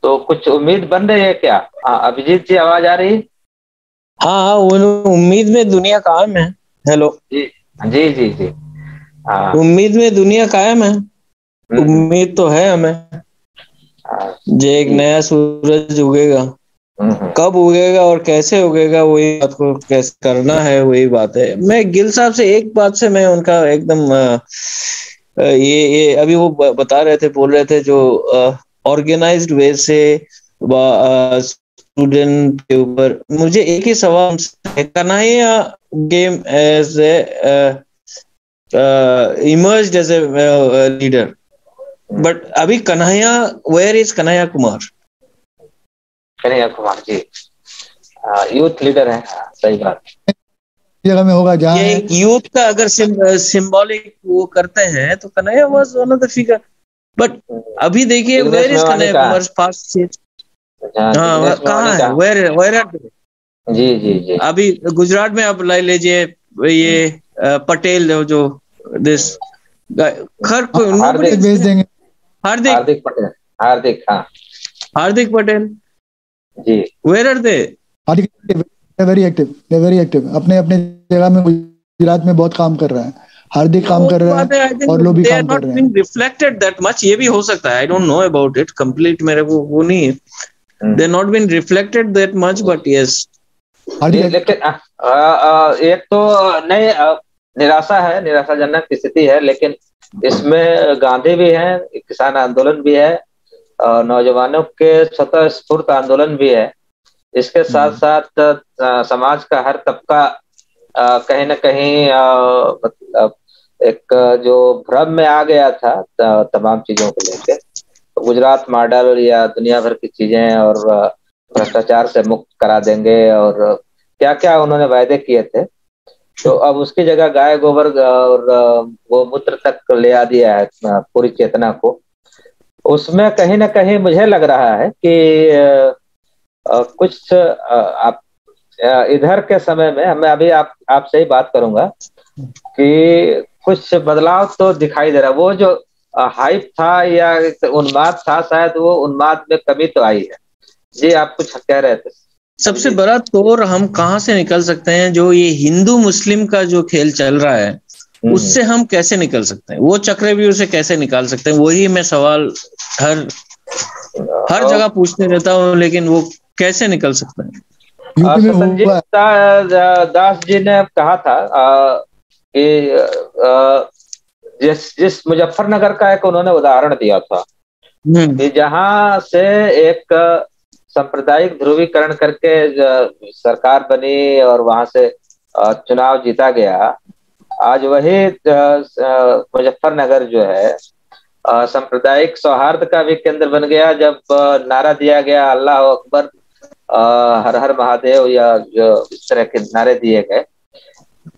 तो कुछ उम्मीद बन रही है क्या? अभिजीत जी, आवाज आ रही? हाँ, उम्मीद में दुनिया कायम है। हेलो जी जी जी जी। उम्मीद में दुनिया कायम है। उम्मीद तो है हमें जो एक नया सूरज उगेगा। कब उगेगा और कैसे उगेगा, वही बात को कैसे करना है, वही बात है। मैं गिल साहब से एक बात से मैं उनका एकदम ये अभी वो बता रहे थे, बोल रहे थे जो ऑर्गेनाइज्ड वे से स्टूडेंट के ऊपर, मुझे एक ही सवाल है। Kanhaiya came as emerged as a leader, but अभी Kanhaiya, where is Kanhaiya Kumar? Kanhaiya Kumar ji youth leader है, सही बात। जगह में होगा जहाँ ये यूथ का अगर सिंबॉलिक वो करते हैं तो Kanhaiya was one of the figure, but अभी देखिए where is Kanhaiya Kumar past से? हाँ, कहाँ है? Where are they? जी जी जी। अभी गुजरात में आप ले लीजिए ये पटेल जो दिस हार्दिक भेज देंगे। Hardik Patel, Hardik Patel ji. Where are they? Very active अपने अपने जगह में। गुजरात में बहुत काम कर रहा है, हार्दिक काम कर रहा है और लोग भी काम कर रहे हैं। रिफ्लेक्टेड दैट मच, ये भी हो सकता है। I don't know about it complete, मेरे को वो नहीं है। They not been reflected that much, but yes. लेकिन एक तो नहीं, निराशा है, निराशाजनक स्थिति है, लेकिन इसमें गांधी भी है, किसान आंदोलन भी है, नौजवानों के स्वतः स्फूर्त आंदोलन भी है। इसके साथ साथ समाज का हर तबका कहीं न कहीं मतलब एक जो भ्रम में आ गया था तमाम चीजों को लेकर, तो गुजरात मॉडल या दुनिया भर की चीजें और भ्रष्टाचार से मुक्त करा देंगे और क्या क्या उन्होंने वायदे किए थे, तो अब उसकी जगह गाय गोबर और गोमूत्र तक ले आ दिया है पूरी चेतना को। उसमें कहीं ना कहीं मुझे लग रहा है कि कुछ आप इधर के समय में, मैं अभी आपसे ही बात करूंगा कि कुछ बदलाव तो दिखाई दे रहा है। वो जो हाइप था या उन्माद था, शायद वो उन्माद में कमी तो आई है। जी, आप कुछ कह रहे थे। सबसे बड़ा तौर हम कहाँ से निकल सकते हैं? जो ये हिंदू मुस्लिम का जो खेल चल रहा है, उससे हम कैसे निकल सकते हैं? वो चक्रव्यूह से कैसे निकाल सकते हैं? वही मैं सवाल हर जगह पूछते रहता हूँ, लेकिन वो कैसे निकल सकते हैं? सतंजीत दास जी ने कहा था कि जिस मुजफ्फरनगर का एक उन्होंने उदाहरण दिया था कि जहां से एक सांप्रदायिक ध्रुवीकरण करके सरकार बनी और वहां से चुनाव जीता गया। आज वही मुजफ्फरनगर जो है सांप्रदायिक सौहार्द का भी केंद्र बन गया, जब नारा दिया गया अल्लाह अकबर, हर हर महादेव, या जो इस तरह के नारे दिए गए।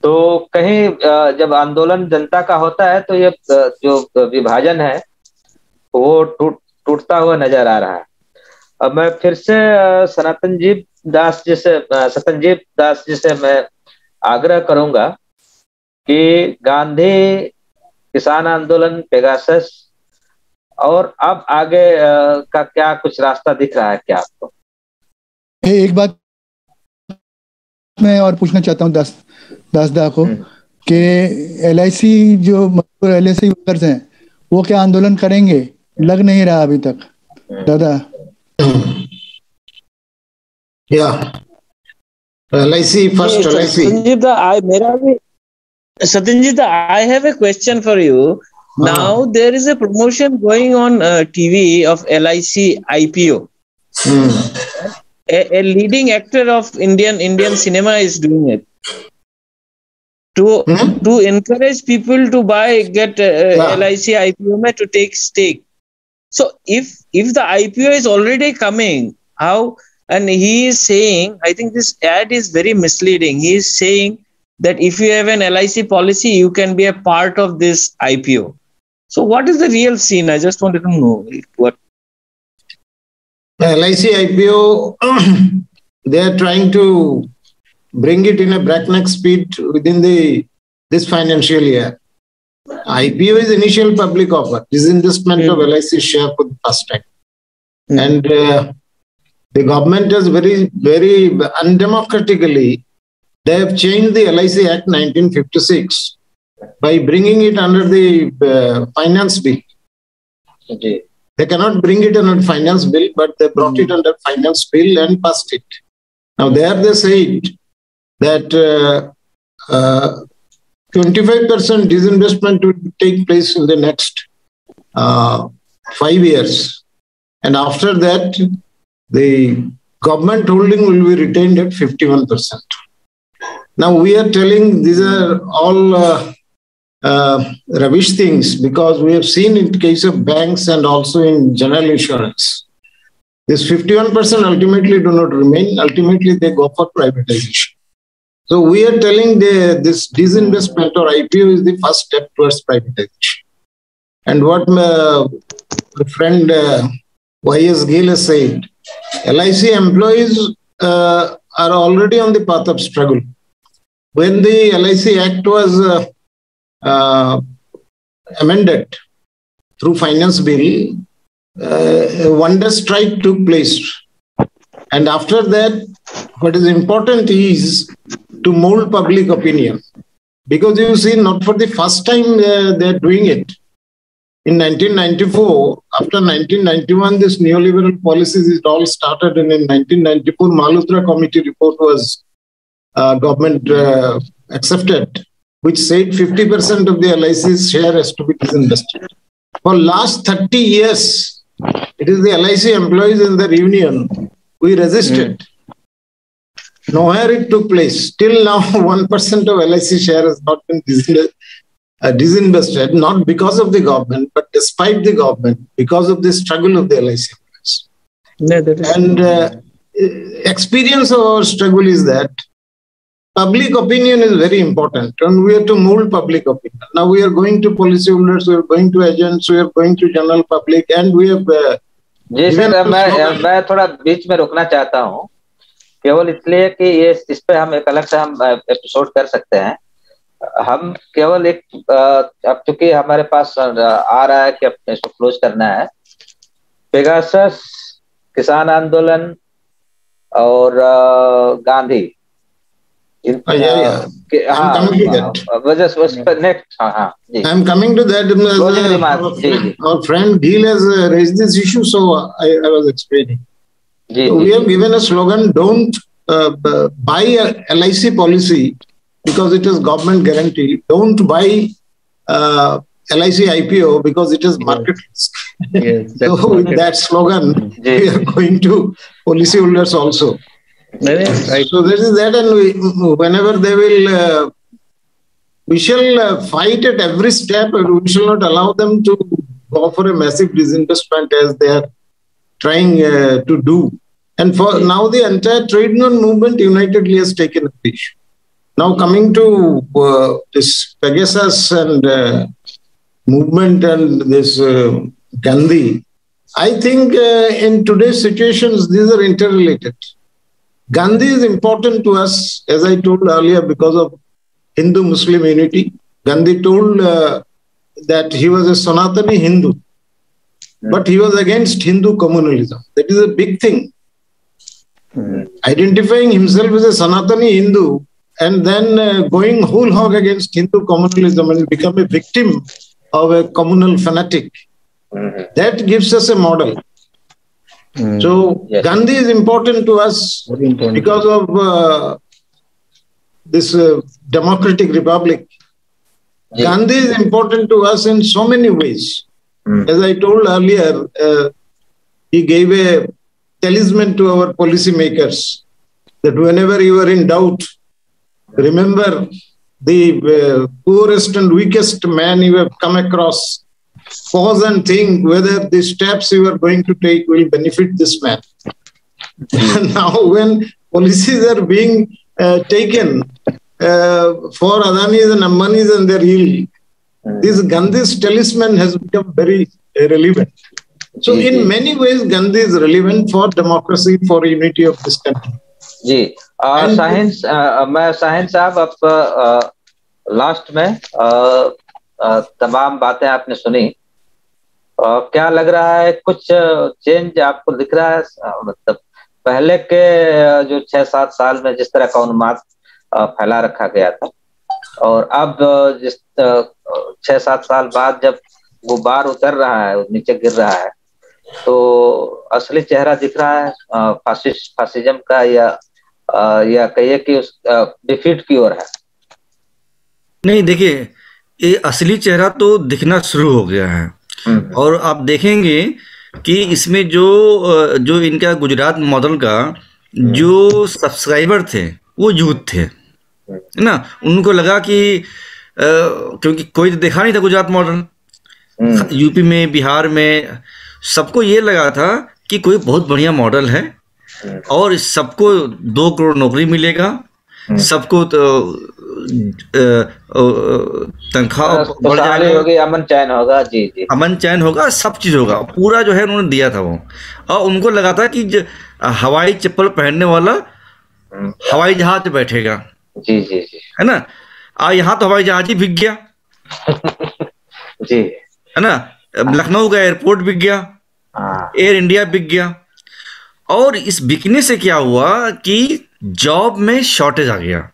तो कहीं जब आंदोलन जनता का होता है तो ये जो विभाजन है वो टूटता हुआ नजर आ रहा है। अब मैं फिर से सतंजीत दास जी से मैं आग्रह करूंगा कि गांधी, किसान आंदोलन, पेगासस और अब आगे का क्या कुछ रास्ता दिख रहा है क्या आपको? एक बात मैं और पूछना चाहता हूँ दासदा को कि LIC जो LIC वर्कर्स हैं वो क्या आंदोलन करेंगे? लग नहीं रहा अभी तक दादा। LIC first, LIC. Satyajit, I have a question for you. Now there is a promotion going on TV of LIC IPO. A leading actor of Indian cinema is doing it to encourage people to get LIC IPO में to take stake. So if the IPO is already coming, how? And he is saying, I think this ad is very misleading. He is saying that if you have an LIC policy, you can be a part of this IPO. So what is the real scene? I just wanted to know what. The LIC IPO, they are trying to bring it in a breakneck speed within this financial year. IPO is initial public offer, disinvestment of LIC share for the first time. And the government has very, very undemocratically, they have changed the LIC Act 1956 by bringing it under the finance bill. जी They cannot bring it under finance bill, but they brought it under finance bill and passed it. Now there they said that 25% disinvestment will take place in the next 5 years. And after that, the government holding will be retained at 51%. Now we are telling these are all rubbish things, because we have seen in case of banks and also in general insurance, this 51% ultimately do not remain. Ultimately, they go for privatization. So we are telling this disinvestment or IPO is the first step towards privatization. And what my friend Y.S. Gill has said, LIC employees are already on the path of struggle. When the LIC Act was amended through finance bill, a wonder strike took place. And after that, what is important is to mold public opinion. Because you see, not for the first time they are doing it. In 1994, after 1991, this neoliberal policies, it all started. And in 1994, Malhotra committee report was government accepted, which said 50% of the LIC's share has to be disinvested. For last 30 years, it is the LIC employees in the union we resisted. Nowhere it took place. Till now, 1% of LIC share has not been disinvested, not because of the government, but despite the government, because of the struggle of the LIC employees. And experience of our struggle is that public opinion is very important, and we have to mold public opinion. Now we are going to policyholders, we are going to agents, we are going to general public, and we have. जी sir, मैं थोड़ा बीच में रुकना चाहता हूँ, केवल इसलिए कि ये इस पे हम एक अलग से हम एपिसोड कर सकते हैं। हम केवल एक अब चूंकि हमारे पास आ रहा है कि अपने इसको क्लोज करना है, पेगासस, किसान आंदोलन और Gandhi, I'm coming to that. I'm coming to that. Our friend Gill has raised this issue, so I was explaining. So we have given a slogan: don't buy a LIC policy because it is government guarantee. Don't buy LIC IPO because it is market risk. Yes, so with that slogan, we are going to policyholders also. Right. So there is that, and whenever they will, we shall fight at every step, and we shall not allow them to go for a massive disinvestment as they are trying to do. And for now, the entire trade union movement unitedly has taken up the issue. Now coming to this Pegasus and movement and this Gandhi, I think in today's situations, these are interrelated. Gandhi is important to us, as I told earlier, because of Hindu-Muslim unity. Gandhi told that he was a Sanatani Hindu, but he was against Hindu communalism. That is a big thing. Identifying himself as a Sanatani Hindu and then going whole hog against Hindu communalism and become a victim of a communal fanatic. That gives us a model. So yes. Gandhi is important to us because of this democratic republic. Yes. Gandhi is important to us in so many ways. As I told earlier, he gave a talisman to our policymakers that whenever you are in doubt, remember the poorest and weakest man you have come across. Pause and think whether the steps you are going to take will benefit this man. Now, when policies are being taken, for Adanis and Ambanis and their yield, this Gandhi's talisman has become very relevant. So in many ways, Gandhi is relevant for democracy, for unity of this country. जी मैं साहिन साहब आप last में तमाम बातें आपने सुनी, क्या लग रहा है कुछ चेंज आपको दिख रहा है? मतलब पहले के जो 6-7 साल में जिस तरह का उन्माद फैला रखा गया था, और अब जिस 6-7 साल बाद जब गुब्बार उतर रहा है, नीचे गिर रहा है, तो असली चेहरा दिख रहा है फासिज्म का, या कहिए कि उस डिफीट की ओर है? नहीं, देखिए, ये असली चेहरा तो दिखना शुरू हो गया है। और आप देखेंगे कि इसमें जो इनका गुजरात मॉडल का जो सब्सक्राइबर थे वो यूथ थे, है ना। उनको लगा कि क्योंकि कोई तो देखा नहीं था गुजरात मॉडल, यूपी में, बिहार में सबको ये लगा था कि कोई बहुत बढ़िया मॉडल है और सबको 2 करोड़ नौकरी मिलेगा, सबको तनख्वाह बढ़ जाएगी, अमन चैन होगा। जी जी, अमन चैन होगा, सब चीज होगा, पूरा जो है उन्होंने दिया था वो। और उनको लगा था कि हवाई चप्पल पहनने वाला हवाई जहाज पे बैठेगा। जी जी जी, है ना। यहाँ तो हवाई जहाज ही बिक गया जी, है ना। लखनऊ का एयरपोर्ट बिक गया, एयर इंडिया बिक गया। और इस बिकने से क्या हुआ कि जॉब में शॉर्टेज आ गया,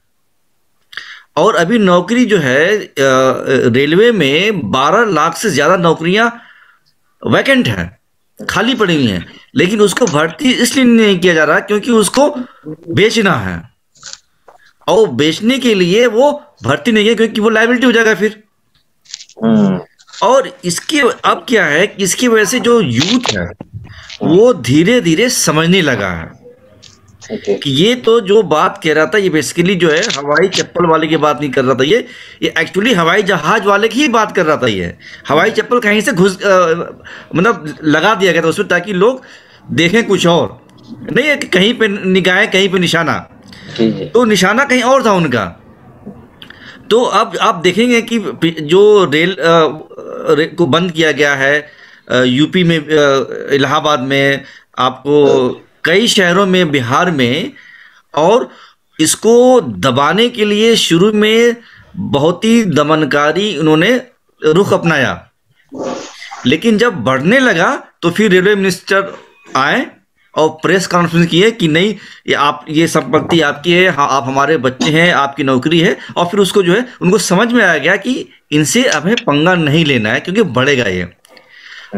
और अभी नौकरी जो है रेलवे में 12 लाख से ज्यादा नौकरियां वैकेंट है, खाली पड़ी हुई हैं, लेकिन उसको भर्ती इसलिए नहीं किया जा रहा क्योंकि उसको बेचना है, और बेचने के लिए वो भर्ती नहीं है क्योंकि वो लायबिलिटी हो जाएगा फिर। और इसके अब क्या है कि इसकी वजह से जो यूथ है वो धीरे धीरे समझने लगा है कि ये तो जो बात कह रहा था ये बेसिकली जो है हवाई चप्पल वाले की बात नहीं कर रहा था, ये एक्चुअली हवाई जहाज वाले की ही बात कर रहा था। ये हवाई चप्पल कहीं से घुस मतलब लगा दिया गया था उसमें ताकि लोग देखें कुछ और, नहीं है कि कहीं पे निगाहें कहीं पे निशाना, तो निशाना कहीं और था उनका। तो अब आप देखेंगे कि जो रेल को बंद किया गया है यूपी में, इलाहाबाद में, आपको कई शहरों में, बिहार में, और इसको दबाने के लिए शुरू में बहुत ही दमनकारी उन्होंने रुख अपनाया, लेकिन जब बढ़ने लगा तो फिर रेलवे मिनिस्टर आए और प्रेस कॉन्फ्रेंस किए कि नहीं, ये संपत्ति आपकी है, हाँ आप हमारे बच्चे हैं, आपकी नौकरी है। और फिर उसको जो है उनको समझ में आ गया कि इनसे हमें पंगा नहीं लेना है क्योंकि बढ़ेगा ये।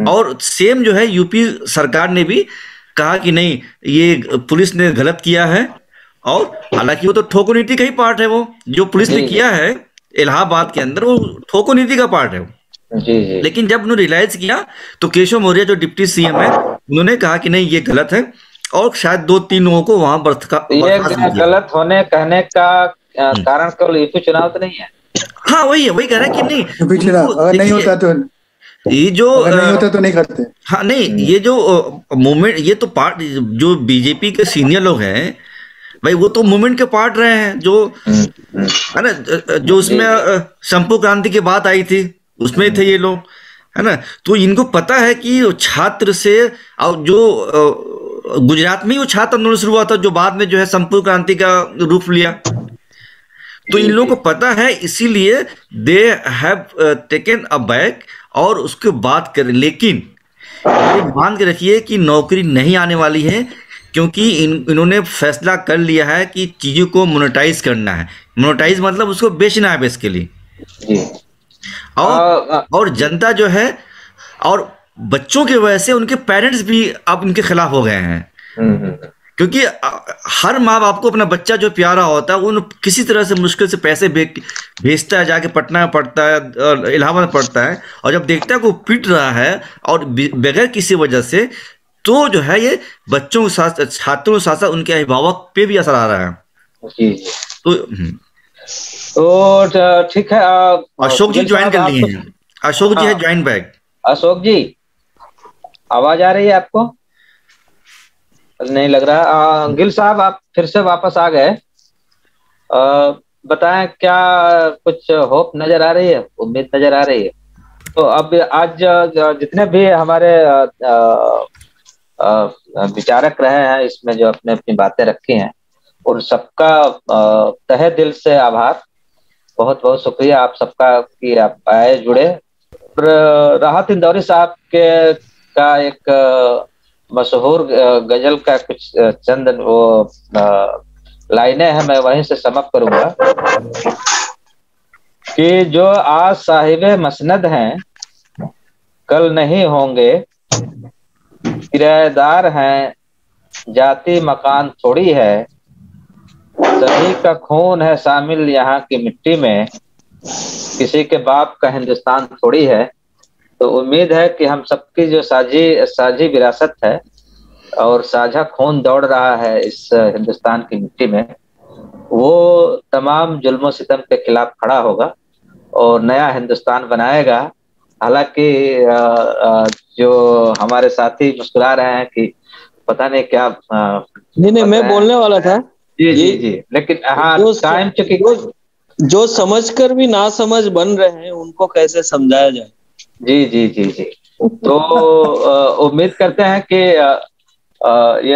और सेम जो है यूपी सरकार ने भी कहा कि नहीं, ये पुलिस ने गलत किया है, और हालांकि वो तो ठोको नीति का ही पार्ट है, वो जो पुलिस ने किया है इलाहाबाद के अंदर वो ठोको नीति का पार्ट है। जी। लेकिन जब उन्होंने रियलाइज किया तो केशव मौर्य जो डिप्टी सीएम है उन्होंने कहा कि नहीं ये गलत है, और शायद 2-3 लोगों को वहां ये गलत होने कहने का कारण केवल यूपी चुनाव तो नहीं है। हाँ वही कह रहे हैं कि नहीं, अगर नहीं होता तो ये जो नहीं होता तो नहीं करते। हाँ नहीं, ये जो मूवमेंट, ये तो पार्ट जो बीजेपी के सीनियर लोग हैं भाई, वो तो मूवमेंट के पार्ट रहे हैं, जो है ना, जो उसमें संपू क्रांति की बात आई थी उसमें थे ये लोग, है ना। तो इनको पता है कि छात्र से, और जो गुजरात में ही वो छात्र आंदोलन शुरू हुआ था जो बाद में जो है संपूर्ण क्रांति का रूप लिया, तो इन लोगों को पता है, इसीलिए they have taken a back और उसके बात करें। लेकिन ये मान के रखिए कि नौकरी नहीं आने वाली है, क्योंकि इन्होंने फैसला कर लिया है कि चीजों को मोनेटाइज करना है। मोनेटाइज मतलब उसको बेचना है बेसिकली। और जनता जो है, और बच्चों की वजह से उनके पेरेंट्स भी अब उनके खिलाफ हो गए हैं, क्योंकि हर माँ बाप को अपना बच्चा जो प्यारा होता है वो किसी तरह से मुश्किल से पैसे भेजता है, जाके पटना में पढ़ता है, इलाहाबाद में पढ़ता है, और जब देखता है कि वो पिट रहा है और बगैर किसी वजह से, तो जो है ये बच्चों के साथ, छात्रों के साथ साथ उनके अभिभावक पे भी असर आ रहा है। तो ठीक है, अशोक जी ज्वाइन कर लिए हैं, अशोक जी है ज्वाइन बैक। अशोक जी आवाज आ रही है आपको? नहीं लग रहा। गिल साहब आप फिर से वापस आ गए। बताएं, क्या कुछ होप नजर आ रही है, उम्मीद नजर आ रही है? तो अब आज जितने भी हमारे विचारक रहे हैं इसमें, जो अपने अपनी बातें रखी हैं, उन सबका तहे दिल से आभार, बहुत बहुत शुक्रिया आप सबका कि आप आए, जुड़े। और राहत इंदौरी साहब के का एक मशहूर गजल का कुछ चंद वो लाइनें हैं, मैं वहीं से समअप करूंगा कि जो आज साहिबे मसनद हैं कल नहीं होंगे, किराएदार हैं जाति मकान थोड़ी है, सभी का खून है शामिल यहाँ की मिट्टी में, किसी के बाप का हिंदुस्तान थोड़ी है। तो उम्मीद है कि हम सबकी जो साझी विरासत है और साझा खून दौड़ रहा है इस हिंदुस्तान की मिट्टी में, वो तमाम जुल्म सितम के खिलाफ खड़ा होगा और नया हिंदुस्तान बनाएगा। हालांकि जो हमारे साथी मुस्कुरा रहे हैं कि पता नहीं क्या नहीं मैं बोलने वाला था। जी जी जी, लेकिन हाँ, टाइम चुकी। जो समझकर भी ना समझ बन रहे हैं उनको कैसे समझाया जाए। जी जी जी जी। तो उम्मीद करते हैं कि ये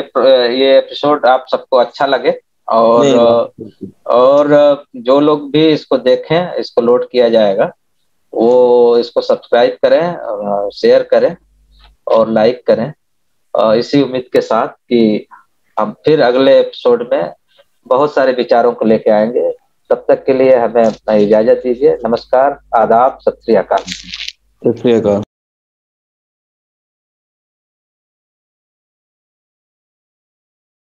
एपिसोड आप सबको अच्छा लगे, और जो लोग भी इसको देखें, इसको लोड किया जाएगा, वो इसको सब्सक्राइब करें, शेयर करें और लाइक करें, इसी उम्मीद के साथ कि हम फिर अगले एपिसोड में बहुत सारे विचारों को लेके आएंगे। तब तक के लिए हमें इजाजत दीजिए। नमस्कार, आदाब, सत श्री अकाल। सत श्री अकाल।